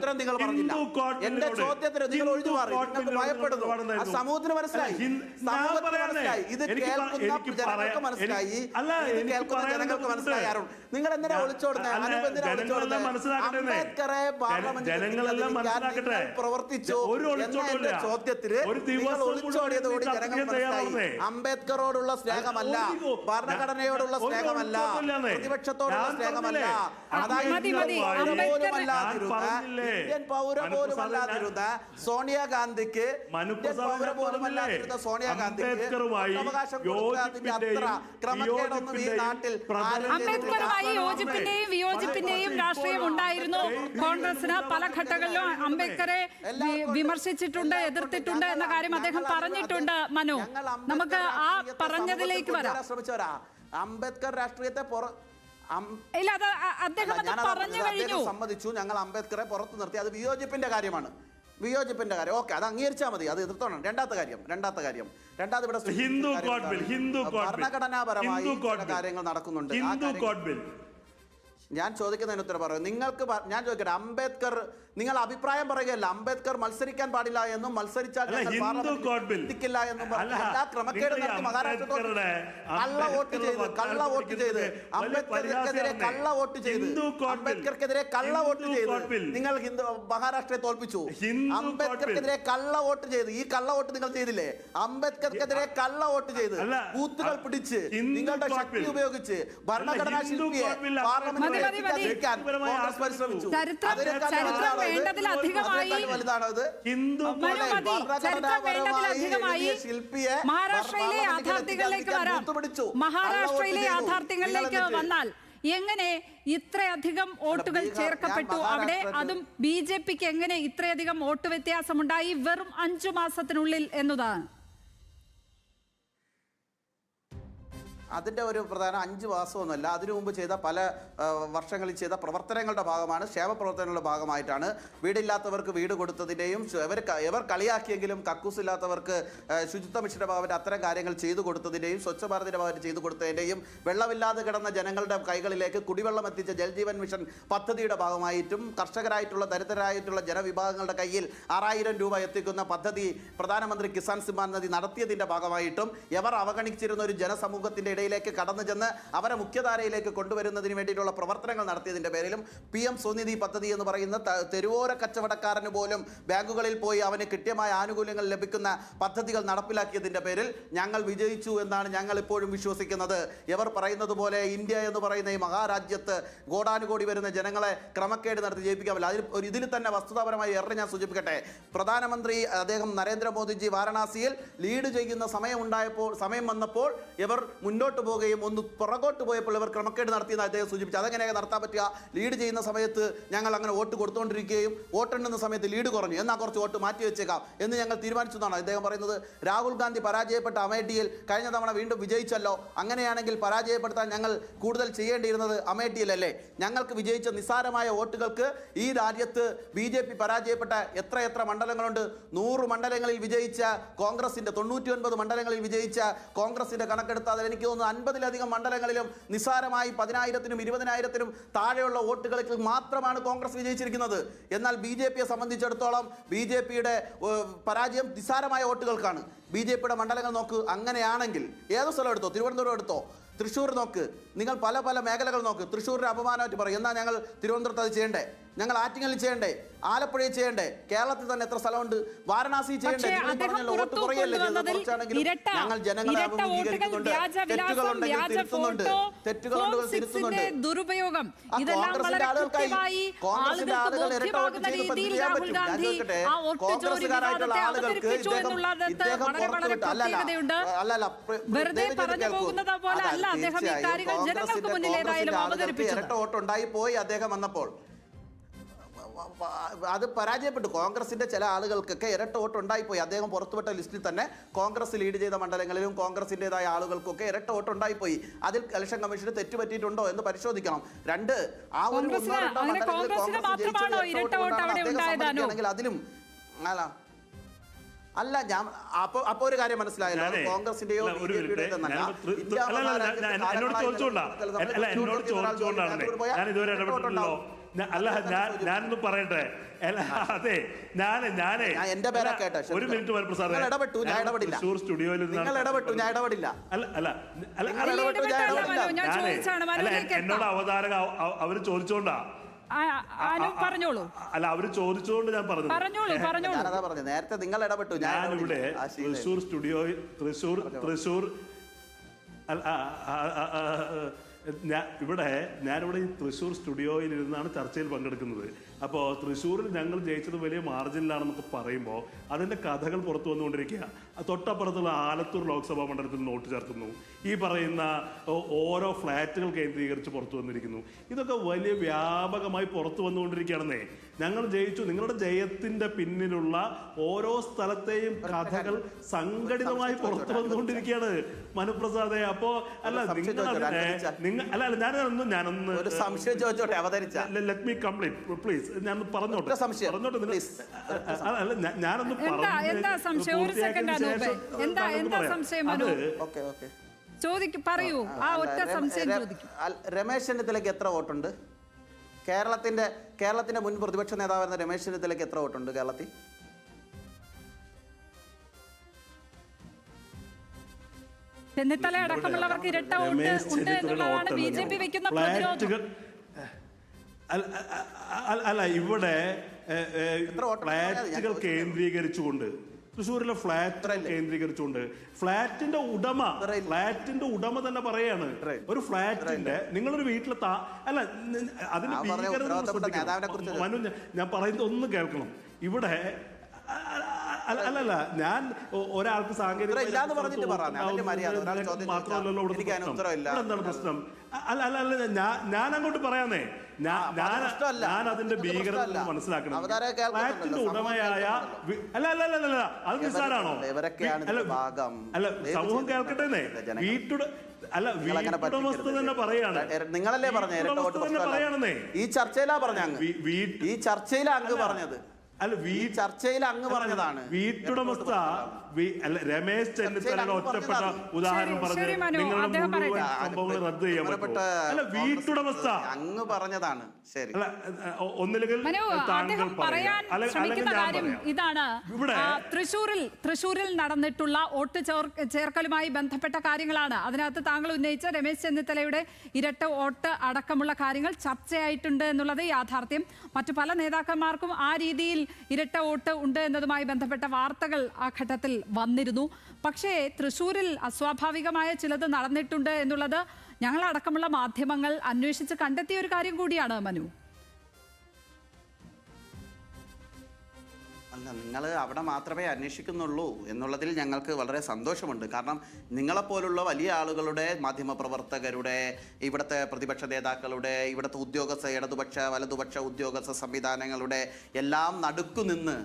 ഹിന്ദു കോഡ് ബില്ലിനോട് സമൂഹത്തിന് മനസ്സിലായി, ഇത് കേൾക്കുന്ന ജനങ്ങൾക്ക് മനസ്സിലായി, ഇത് കേൾക്കുന്ന ജനങ്ങൾക്ക് മനസ്സിലായി. നിങ്ങൾ എന്തിനാ ഒളിച്ചോടുന്നത്? അംബേദ്കറെ പാർലമെന്റിൽ പ്രവർത്തിച്ചു എന്ന ചോദ്യത്തിന് നിങ്ങൾ ഒളിച്ചോടിയത് കൂടി ജനങ്ങൾ മനസ്സിലായി. അംബേദ്കറോടുള്ള സ്നേഹമല്ല, ഭരണഘടനയോടുള്ള സ്നേഹമല്ല, പ്രതിപക്ഷത്തോടുള്ള സ്നേഹമല്ല, അതായത് ഇന്ത്യൻ പൗര പോലും അല്ലാതിരുന്ന സോണിയാഗാന്ധിക്ക് അംബേദ്കറുമായി യോജിപ്പിന്റെയും വിയോജിപ്പിന്റെയും രാഷ്ട്രീയം ഉണ്ടായിരുന്നു കോൺഗ്രസിന്. പല ഘട്ടങ്ങളിലും അംബേദ്കറെ വിമർശിച്ചിട്ടുണ്ട്, എതിർത്തിട്ടുണ്ട് എന്ന കാര്യം അദ്ദേഹം പറഞ്ഞിട്ടുണ്ട്. മനു, നമുക്ക് ആ പറഞ്ഞതിലേക്ക് വരാം. അംബേദ്കർ രാഷ്ട്രീയത്തെ ഇല്ല, അത് അദ്ദേഹം പറഞ്ഞു കഴിഞ്ഞു. സമ്മതിച്ചു, ഞങ്ങൾ അംബേദ്കറെ പുറത്തു നിർത്തി. അത് വിയോജിപ്പിന്റെ കാര്യമാണ്. ഓക്കെ, അത് അംഗീകരിച്ചാൽ മതി, അത് എതിർത്തോണം. രണ്ടാമത്തെ കാര്യം ഇവിടെ ഭരണഘടനാപരമായി കാര്യങ്ങൾ നടക്കുന്നുണ്ട്. ഞാൻ ചോദിക്കുന്നതിന് ഉത്തരം പറയും. ഞാൻ ചോദിക്കട്ടെ, അംബേദ്കർ, നിങ്ങൾ അഭിപ്രായം പറയുകയല്ല, അംബേദ്കർ മത്സരിക്കാൻ പാടില്ല എന്നും മത്സരിച്ചാൽ എത്തിക്കില്ല എന്നും ക്രമക്കേട് നടത്തി മഹാരാഷ്ട്രത്തോട് കള്ള വോട്ട് ചെയ്ത് അംബേദ്കർക്കെതിരെ കള്ള വോട്ട് ചെയ്ത് നിങ്ങൾ മഹാരാഷ്ട്രയെ തോൽപ്പിച്ചു. അംബേദ്കർക്കെതിരെ കള്ള വോട്ട് ചെയ്ത്, ഈ കള്ള വോട്ട് നിങ്ങൾ ചെയ്തില്ലേ? അംബേദ്കർക്കെതിരെ കള്ള വോട്ട് ചെയ്ത് ബൂത്തുകൾ പിടിച്ച് നിങ്ങളുടെ ശക്തി ഉപയോഗിച്ച് ഭരണഘടനാ ശില്പിയെ പാർലമെന്റ് മഹാരാഷ്ട്രയിലെ യാഥാർത്ഥ്യങ്ങളിലേക്ക് വന്നാൽ എങ്ങനെ ഇത്രയധികം വോട്ടുകൾ ചേർക്കപ്പെട്ടു അവിടെ? അതും BJPക്ക് എങ്ങനെ ഇത്രയധികം വോട്ട് വ്യത്യാസമുണ്ടായി വെറും 5 മാസത്തിനുള്ളിൽ എന്നതാണ് അതിൻ്റെ ഒരു പ്രധാന 5 മാസമൊന്നുമല്ല. അതിനു മുമ്പ് ചെയ്ത പല വർഷങ്ങളിൽ ചെയ്ത പ്രവർത്തനങ്ങളുടെ ഭാഗമാണ്, ക്ഷേമ പ്രവർത്തനങ്ങളുടെ ഭാഗമായിട്ടാണ്. വീടില്ലാത്തവർക്ക് വീട് കൊടുത്തതിൻ്റെയും എവർ കളിയാക്കിയെങ്കിലും കക്കൂസില്ലാത്തവർക്ക് ശുചിത്വ മിഷന്റെ ഭാഗമായിട്ട് അത്തരം കാര്യങ്ങൾ ചെയ്തു കൊടുത്തതിൻ്റെയും സ്വച്ഛ ഭാരതിൻ്റെ ഭാഗമായിട്ട് ചെയ്തു കൊടുത്തതിൻ്റെയും വെള്ളമില്ലാതെ കിടന്ന ജനങ്ങളുടെ കൈകളിലേക്ക് കുടിവെള്ളം എത്തിച്ച ജൽജീവൻ മിഷൻ പദ്ധതിയുടെ ഭാഗമായിട്ടും കർഷകരായിട്ടുള്ള ദരിദ്രരായിട്ടുള്ള ജനവിഭാഗങ്ങളുടെ കയ്യിൽ 6000 രൂപ എത്തിക്കുന്ന പദ്ധതി പ്രധാനമന്ത്രി കിസാൻ സമ്മാൻ നിധി നടത്തിയതിൻ്റെ ഭാഗമായിട്ടും എവർ അവഗണിച്ചിരുന്ന ഒരു ജനസമൂഹത്തിൻ്റെ ഇടയിലേക്ക് കടന്നു ചെന്ന് അവരെ മുഖ്യധാരയിലേക്ക് കൊണ്ടുവരുന്നതിന് വേണ്ടിയിട്ടുള്ള പ്രവർത്തനങ്ങൾ നടത്തിയതിൻ്റെ പേരിലും PM സ്വനിധി പദ്ധതി എന്ന് പറയുന്ന തെരുവോര കച്ചവടക്കാരന് പോലും ബാങ്കുകളിൽ പോയി അവന് കൃത്യമായ ആനുകൂല്യങ്ങൾ ലഭിക്കുന്ന പദ്ധതികൾ നടപ്പിലാക്കിയതിൻ്റെ പേരിൽ ഞങ്ങൾ വിജയിച്ചു എന്നാണ് ഞങ്ങൾ ഇപ്പോഴും വിശ്വസിക്കുന്നത്. ഇവർ പറയുന്നത് പോലെ ഇന്ത്യ എന്ന് പറയുന്ന ഈ മഹാരാജ്യത്ത് കോടാനുകോടി വരുന്ന ജനങ്ങളെ ക്രമക്കേട് നടത്തി ജയിപ്പിക്കാമല്ല. ഇതിൽ തന്നെ വസ്തുതാപരമായി ഞാൻ സൂചിപ്പിക്കട്ടെ. പ്രധാനമന്ത്രി അദ്ദേഹം നരേന്ദ്രമോദിജി വാരണാസിയിൽ ലീഡ് ചെയ്യുന്ന സമയം വന്നപ്പോൾ ഇവർ മുന്നോട്ട് പോവുകയും ഒന്ന് പുറകോട്ട് പോയപ്പോൾ ഇവർ ക്രമക്കേട് നടത്തിയെന്ന് അദ്ദേഹം സൂചിപ്പിച്ചു. അതെങ്ങനെയാണ് നടത്താൻ പറ്റുക? ലീഡ് ചെയ്യുന്ന സമയത്ത് ഞങ്ങൾ അങ്ങനെ വോട്ട് കൊടുത്തുകൊണ്ടിരിക്കുകയും വോട്ടെണ്ണുന്ന സമയത്ത് ലീഡ് കുറഞ്ഞു, എന്നാൽ കുറച്ച് വോട്ട് മാറ്റി വെച്ചേക്കാം എന്ന് ഞങ്ങൾ തീരുമാനിച്ചു എന്നാണ് അദ്ദേഹം പറയുന്നത്. രാഹുൽ ഗാന്ധി പരാജയപ്പെട്ട അമേഠിയിൽ കഴിഞ്ഞ തവണ വീണ്ടും വിജയിച്ചല്ലോ. അങ്ങനെയാണെങ്കിൽ പരാജയപ്പെടുത്താൻ ഞങ്ങൾ കൂടുതൽ ചെയ്യേണ്ടിയിരുന്നത് അമേഠിയിലല്ലേ? ഞങ്ങൾക്ക് വിജയിച്ച നിസ്സാരമായ വോട്ടുകൾക്ക് ഈ രാജ്യത്ത് BJP പരാജയപ്പെട്ട എത്ര മണ്ഡലങ്ങളുണ്ട്? 100 മണ്ഡലങ്ങളിൽ വിജയിച്ച കോൺഗ്രസിന്റെ 99 മണ്ഡലങ്ങളിൽ വിജയിച്ച കോൺഗ്രസിന്റെ കണക്കെടുത്താൽ എനിക്ക് തോന്നുന്നു തോന്നുന്നത് 50-ലധികം മണ്ഡലങ്ങളിലും നിസ്സാരമായി 10,000-നും 20,000-നും താഴെയുള്ള വോട്ടുകളിൽ മാത്രമാണ് കോൺഗ്രസ് വിജയിച്ചിരിക്കുന്നത്. എന്നാൽ BJPയെ സംബന്ധിച്ചിടത്തോളം BJPയുടെ പരാജയം നിസ്സാരമായ വോട്ടുകൾക്കാണ്. BJPയുടെ മണ്ഡലങ്ങൾ നോക്ക്. അങ്ങനെയാണെങ്കിൽ ഏത് സ്ഥലം എടുത്തോ, തിരുവനന്തപുരം എടുത്തോ, തൃശ്ശൂർ നോക്ക്, നിങ്ങൾ പല പല മേഖലകൾ നോക്ക്. തൃശ്ശൂരിനെ അപമാനമായിട്ട് പറയും. എന്നാൽ ഞങ്ങൾ തിരുവനന്തപുരത്ത് അത് ചെയ്യണ്ടേ, ഞങ്ങൾ ആറ്റിങ്ങലിൽ ചെയ്യണ്ടേ, ആലപ്പുഴയിൽ ചെയ്യണ്ടേ, കേരളത്തിൽ തന്നെ എത്ര സ്ഥലമുണ്ട്, വാരണാസി ചെയ്യണ്ടേ? വോട്ട് കുറയല്ലേ കുറച്ചാണെങ്കിലും ഞങ്ങൾ ജനങ്ങളെ അഭിമുഖീകരിക്കുന്നുണ്ട്. തെറ്റുകളുണ്ടെങ്കിൽ തിരുത്തുന്നുണ്ട്, തെറ്റുകളുണ്ടെങ്കിൽ തിരുത്തുന്നുണ്ട്. ദുരുപയോഗം കോൺഗ്രസിന്റെ ആളുകൾ ഇരട്ടവോട്ട് ചെയ്ത് ചെയ്യാൻ പറ്റും. ഞാൻ ചോദിക്കട്ടെ, കോൺഗ്രസുകാരായിട്ടുള്ള ആളുകൾക്ക് ഇദ്ദേഹം പുറത്തുവിട്ട ഇരട്ട വോട്ടുണ്ടായി പോയി അദ്ദേഹം വന്നപ്പോൾ അത് പരാജയപ്പെട്ടു. കോൺഗ്രസിന്റെ ചില ആളുകൾക്കൊക്കെ ഇരട്ട വോട്ട് ഉണ്ടായിപ്പോയി. അദ്ദേഹം പുറത്തുവിട്ട ലിസ്റ്റിൽ തന്നെ കോൺഗ്രസ് ലീഡ് ചെയ്ത മണ്ഡലങ്ങളിലും കോൺഗ്രസിൻ്റെതായ ആളുകൾക്കൊക്കെ ഇരട്ട വോട്ട് ഉണ്ടായിപ്പോയി. അതിൽ ഇലക്ഷൻ കമ്മീഷന് തെറ്റുപറ്റിയിട്ടുണ്ടോ എന്ന് പരിശോധിക്കണം. രണ്ട്, ആ ഒരു മണ്ഡലങ്ങളിൽ അതിലും അല്ല ഞാൻ അപ്പൊ ഒരു കാര്യം മനസ്സിലായല്ലോ, കോൺഗ്രസിന്റെയോ BJPയുടെയോ എന്നല്ല, അല്ല ഞാനൊന്ന് പറയട്ടെ. അതെ എന്റെ പേരാ കേട്ടെ. ഒരു മിനിറ്റ് വരപ്രസാദ്, ഇടപെട്ടു, ഞാൻ ഇടപെടില്ല. സ്റ്റുഡിയോയിൽ നിങ്ങൾ ഇടപെട്ടു, ഞാൻ ഇടപെടില്ല. എന്നോട് അവതാരക അവര് ചോദിച്ചോണ്ടാ. പറഞ്ഞോളൂ. അല്ല, അവര് ചോദിച്ചതുകൊണ്ട് ഞാൻ ഞാനതാ പറഞ്ഞു. നേരത്തെ നിങ്ങൾ ഇടപെട്ടു. ഞാനിവിടെ തൃശ്ശൂർ സ്റ്റുഡിയോയിൽ തൃശ്ശൂർ ഞാനിവിടെ ഈ തൃശ്ശൂർ സ്റ്റുഡിയോയിൽ ഇരുന്നാണ് ചർച്ചയിൽ പങ്കെടുക്കുന്നത്. അപ്പോൾ തൃശ്ശൂരിൽ ഞങ്ങൾ ജയിച്ചത് വലിയ മാർജിനിലാണെന്നൊക്കെ പറയുമ്പോൾ അതിൻ്റെ കഥകൾ പുറത്തു വന്നുകൊണ്ടിരിക്കുക. തൊട്ടപ്പുറത്തുള്ള ആലത്തൂർ ലോക്സഭാ മണ്ഡലത്തിൽ നോട്ട് ചേർക്കുന്നു. ഈ പറയുന്ന ഓരോ ഫ്ലാറ്റുകൾ കേന്ദ്രീകരിച്ച് പുറത്തു വന്നിരിക്കുന്നു. ഇതൊക്കെ വലിയ വ്യാപകമായി പുറത്തു വന്നുകൊണ്ടിരിക്കുകയാണെന്നേ. ഞങ്ങൾ ജയിച്ചു. നിങ്ങളുടെ ജയത്തിന്റെ പിന്നിലുള്ള ഓരോ സ്ഥലത്തെയും കഥകൾ സംഘടിതമായി പുറത്തു വന്നുകൊണ്ടിരിക്കുകയാണ് മനുപ്രസാദെ. അപ്പോ അല്ല ഞാനൊന്ന് ഒരു സംശയം ചോദിച്ചോട്ടെ, അവതരിച്ച ലെറ്റ് മീ കംപ്ലീറ്റ് പ്ലീസ്. ഞാൻ പറഞ്ഞോട്ടെ ഞാനൊന്ന് രമേശ് ചെന്നിത്തലയ്ക്ക് എത്ര വോട്ടുണ്ട്? കേരളത്തിന്റെ മുൻ പ്രതിപക്ഷ നേതാവായിരുന്ന രമേശ് ചെന്നിത്തലയ്ക്ക് എത്ര വോട്ടുണ്ട് കേരളത്തിൽ? ചെന്നിത്തല അടക്കമുള്ളവർക്ക് ഇരട്ട വോട്ട് ഉണ്ട് എന്നുള്ളതാണ് BJP വെക്കുന്ന പ്രതിരോധം. അല്ല, ഇവിടെ ഫ്ലാറ്റുകൾ കേന്ദ്രീകരിച്ചുകൊണ്ട്, തൃശ്ശൂരിലെ ഫ്ലാറ്റ് കേന്ദ്രീകരിച്ചുകൊണ്ട് ഫ്ലാറ്റിന്റെ ഉടമ തന്നെ പറയാണ്, ഒരു ഫ്ലാറ്റിന്റെ നിങ്ങളൊരു വീട്ടിലെ അല്ല അതിന് മനു, ഞാൻ പറയുന്നത് ഒന്ന് കേൾക്കണം. ഇവിടെ അല്ലല്ല, ഞാൻ ഒരാൾക്ക് സാങ്കേതിക മാത്രമല്ലല്ലോ എന്താണ് പ്രശ്നം? അല്ല ഞാൻ അങ്ങോട്ട് പറയാന്നേ, ഞാൻ അതിന്റെ ഭീകരത മനസ്സിലാക്കണം. ഫ്ലാറ്റിന്റെ ഉടമയായ അല്ല അത് നിസ്സാരാണോ? അല്ല സമൂഹം കേൾക്കട്ടെ. വീട്ടുടമസ്ഥ തന്നെ പറയാണ്. നിങ്ങളല്ലേ പറഞ്ഞേ ഈ ചർച്ചയിലാ പറഞ്ഞ ഈ ചർച്ചയിലാ അങ്ങ് പറഞ്ഞത്. അല്ല, ചർച്ചയിൽ അങ്ങ് പറഞ്ഞതാണ്. വീട്ടുടമസ്ഥ രമേശ് ചെന്നിത്തലയുടെ ഒറ്റപ്പെട്ട ഉദാഹരണം പറഞ്ഞ് നിങ്ങളുടെ മുഴുവൻ സംഭവങ്ങൾ റദ്ദ് ചെയ്യാൻ പറ്റുമോ? അല്ല, വീട്ടുടമസ്ഥ അങ്ങ് പറഞ്ഞതാണ്. ശരി, ഒന്നില്ലെങ്കിൽ താങ്കൾ ഇതാണ് തൃശ്ശൂരിൽ നടന്നിട്ടുള്ള വോട്ട് ചേർക്കലുമായി ബന്ധപ്പെട്ട കാര്യങ്ങളാണ്. അതിനകത്ത് താങ്കൾ ഉന്നയിച്ച രമേശ് ചെന്നിത്തലയുടെ ഇരട്ട വോട്ട് അടക്കമുള്ള കാര്യങ്ങൾ ചർച്ചയായിട്ടുണ്ട് എന്നുള്ളത് യാഥാർത്ഥ്യം. മറ്റു പല നേതാക്കന്മാർക്കും ആ രീതിയിൽ ഇരട്ട വോട്ട് ഉണ്ട് എന്നതുമായി ബന്ധപ്പെട്ട വാർത്തകൾ ആ ഘട്ടത്തിൽ വന്നിരുന്നു. പക്ഷേ തൃശ്ശൂരിൽ അസ്വാഭാവികമായ ചിലത് നടന്നിട്ടുണ്ട് എന്നുള്ളത് ഞങ്ങളടക്കമുള്ള മാധ്യമങ്ങൾ അന്വേഷിച്ച് കണ്ടെത്തിയ ഒരു കാര്യം കൂടിയാണ് മനു. അല്ല, നിങ്ങൾ അവിടെ മാത്രമേ അന്വേഷിക്കുന്നുള്ളൂ എന്നുള്ളതിൽ ഞങ്ങൾക്ക് വളരെ സന്തോഷമുണ്ട്. കാരണം നിങ്ങളെപ്പോലുള്ള വലിയ ആളുകളുടെ, മാധ്യമപ്രവർത്തകരുടെ, ഇവിടുത്തെ പ്രതിപക്ഷ നേതാക്കളുടെ, ഇവിടുത്തെ ഉദ്യോഗസ്ഥ, ഇടതുപക്ഷ വലതുപക്ഷ ഉദ്യോഗസ്ഥ സംവിധാനങ്ങളുടെ എല്ലാം നടുക്കുനിന്ന്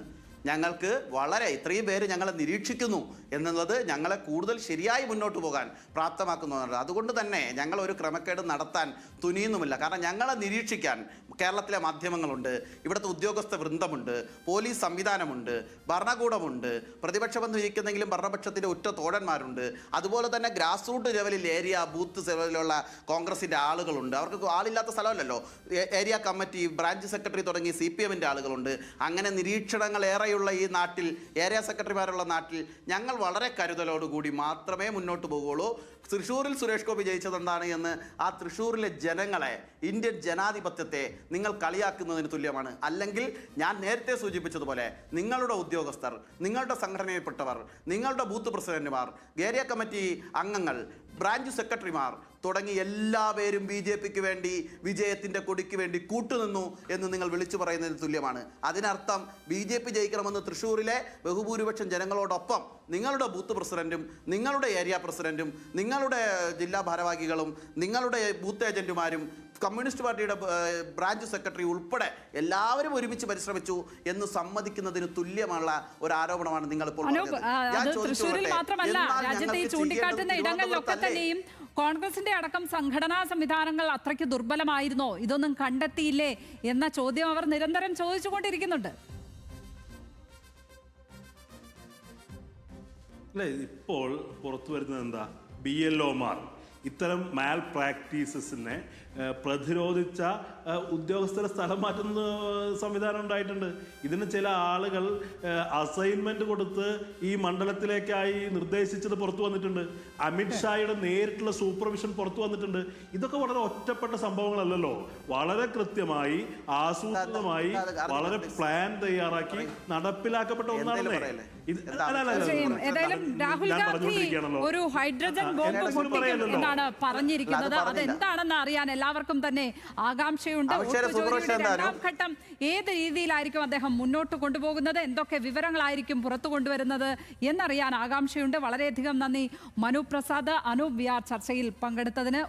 ഞങ്ങൾക്ക് വളരെ ഇത്രയും പേര് ഞങ്ങളെ നിരീക്ഷിക്കുന്നു എന്നുള്ളത് ഞങ്ങളെ കൂടുതൽ ശരിയായി മുന്നോട്ട് പോകാൻ പ്രാപ്തമാക്കുന്നതാണ്. അതുകൊണ്ട് തന്നെ ഞങ്ങൾ ഒരു ക്രമക്കേട് നടത്താൻ തുനിയുന്നുമില്ല. കാരണം ഞങ്ങളെ നിരീക്ഷിക്കാൻ കേരളത്തിലെ മാധ്യമങ്ങളുണ്ട്, ഇവിടുത്തെ ഉദ്യോഗസ്ഥ വൃന്ദമുണ്ട്, പോലീസ് സംവിധാനമുണ്ട്, ഭരണകൂടമുണ്ട്, പ്രതിപക്ഷമെന്ന് ഇരിക്കുന്നെങ്കിലും ഭരണപക്ഷത്തിൻ്റെ ഉറ്റ തോഴന്മാരുണ്ട്, അതുപോലെ തന്നെ ഗ്രാസ് റൂട്ട് ലെവലിൽ ഏരിയ ബൂത്ത് ലെവലിലുള്ള കോൺഗ്രസിൻ്റെ ആളുകളുണ്ട്. അവർക്ക് ആളില്ലാത്ത സ്ഥലമല്ലല്ലോ. ഏരിയ കമ്മിറ്റി, ബ്രാഞ്ച് സെക്രട്ടറി തുടങ്ങി CPM-ൻ്റെ ആളുകളുണ്ട്. അങ്ങനെ നിരീക്ഷണങ്ങൾ ഏറെയുള്ള ഈ നാട്ടിൽ, ഏരിയ സെക്രട്ടറിമാരുള്ള നാട്ടിൽ ഞങ്ങൾ വളരെ കരുതലോടുകൂടി മാത്രമേ മുന്നോട്ട് പോകുകയുള്ളൂ. തൃശ്ശൂരിൽ സുരേഷ് ഗോപി ജയിച്ചത് എന്താണ് എന്ന് ആ തൃശ്ശൂരിലെ ജനങ്ങളെ, ഇന്ത്യൻ ജനാധിപത്യത്തെ നിങ്ങൾ കളിയാക്കുന്നതിന് തുല്യമാണ്. അല്ലെങ്കിൽ ഞാൻ നേരത്തെ സൂചിപ്പിച്ചതുപോലെ നിങ്ങളുടെ ഉദ്യോഗസ്ഥർ, നിങ്ങളുടെ സംഘടനയിൽപ്പെട്ടവർ, നിങ്ങളുടെ ബൂത്ത് പ്രസിഡന്റുമാർ, ഏരിയ കമ്മിറ്റി അംഗങ്ങൾ, ബ്രാഞ്ച് സെക്രട്ടറിമാർ തുടങ്ങി എല്ലാവരും BJPക്ക് വേണ്ടി, വിജയത്തിൻ്റെ കൊടിക്ക് വേണ്ടി കൂട്ടുനിന്നു എന്ന് നിങ്ങൾ വിളിച്ചു പറയുന്നതിന് തുല്യമാണ്. അതിനർത്ഥം BJP ജയിക്കണമെന്ന് തൃശ്ശൂരിലെ ബഹുഭൂരിപക്ഷം ജനങ്ങളോടൊപ്പം നിങ്ങളുടെ ബൂത്ത് പ്രസിഡന്റും, നിങ്ങളുടെ ഏരിയ പ്രസിഡന്റും, നിങ്ങളുടെ ജില്ലാ ഭാരവാഹികളും, നിങ്ങളുടെ ബൂത്ത് ഏജന്റുമാരും, കമ്മ്യൂണിസ്റ്റ് പാർട്ടിയുടെ ബ്രാഞ്ച് സെക്രട്ടറി ഉൾപ്പെടെ എല്ലാവരും ഒരുമിച്ച് പരിശ്രമിച്ചു എന്ന് സമ്മതിക്കുന്നതിന് തുല്യമുള്ള ഒരു ആരോപണമാണ് നിങ്ങൾ ഇപ്പോൾ പറഞ്ഞത്. തൃശ്ശൂരിൽ മാത്രമല്ല, രാജ്യത്തെ ഈ ചൂണ്ടിക്കാട്ടുന്ന ഇടങ്ങളിലൊക്കെ തന്നെയും കോൺഗ്രസിന്റെ അടക്കം സംഘടനാ സംവിധാനങ്ങൾ അത്രയ്ക്ക് ദുർബലമായിരുന്നോ, ഇതൊന്നും കണ്ടെത്തിയില്ലേ എന്ന ചോദ്യം അവർ നിരന്തരം ചോദിച്ചുകൊണ്ടിരിക്കുന്നുണ്ട്. അല്ലേ, ഇപ്പോൾ പുറത്തു വരുന്നത് എന്താ? BLOമാർ ഇത്തരം മാൽ പ്രാക്ടീസസിനെ പ്രതിരോധിച്ച ഉദ്യോഗസ്ഥരെ സ്ഥലം മാറ്റുന്ന സംവിധാനം ഉണ്ടായിട്ടുണ്ട്. ഇതിന് ചില ആളുകൾ അസൈൻമെന്റ് കൊടുത്ത് ഈ മണ്ഡലത്തിലേക്കായി നിർദ്ദേശിച്ചത് പുറത്തു വന്നിട്ടുണ്ട്. അമിത്ഷായുടെ നേരിട്ടുള്ള സൂപ്പർവിഷൻ പുറത്തു വന്നിട്ടുണ്ട്. ഇതൊക്കെ വളരെ ഒറ്റപ്പെട്ട സംഭവങ്ങളല്ലല്ലോ. വളരെ കൃത്യമായി, ആസൂത്രിതമായി, വളരെ പ്ലാൻ തയ്യാറാക്കി നടപ്പിലാക്കപ്പെട്ട ഒന്നാണല്ലേ. ഏതായാലും രാഹുൽ ഗാന്ധി ഒരു ഹൈഡ്രജൻ ബോംബ് പൊട്ടിക്കും എന്നാണ് പറഞ്ഞിരിക്കുന്നത്. അതെന്താണെന്ന് അറിയാൻ എല്ലാവർക്കും തന്നെ ആകാംക്ഷയുണ്ട്. രണ്ടാം ഘട്ടം ഏത് രീതിയിലായിരിക്കും അദ്ദേഹം മുന്നോട്ട് കൊണ്ടുപോകുന്നത്, എന്തൊക്കെ വിവരങ്ങളായിരിക്കും പുറത്തു കൊണ്ടുവരുന്നത് എന്നറിയാൻ ആകാംക്ഷയുണ്ട്. വളരെയധികം നന്ദി മനു പ്രസാദ്, അനൂപ് വിയാർ ചർച്ചയിൽ പങ്കെടുത്തതിന്.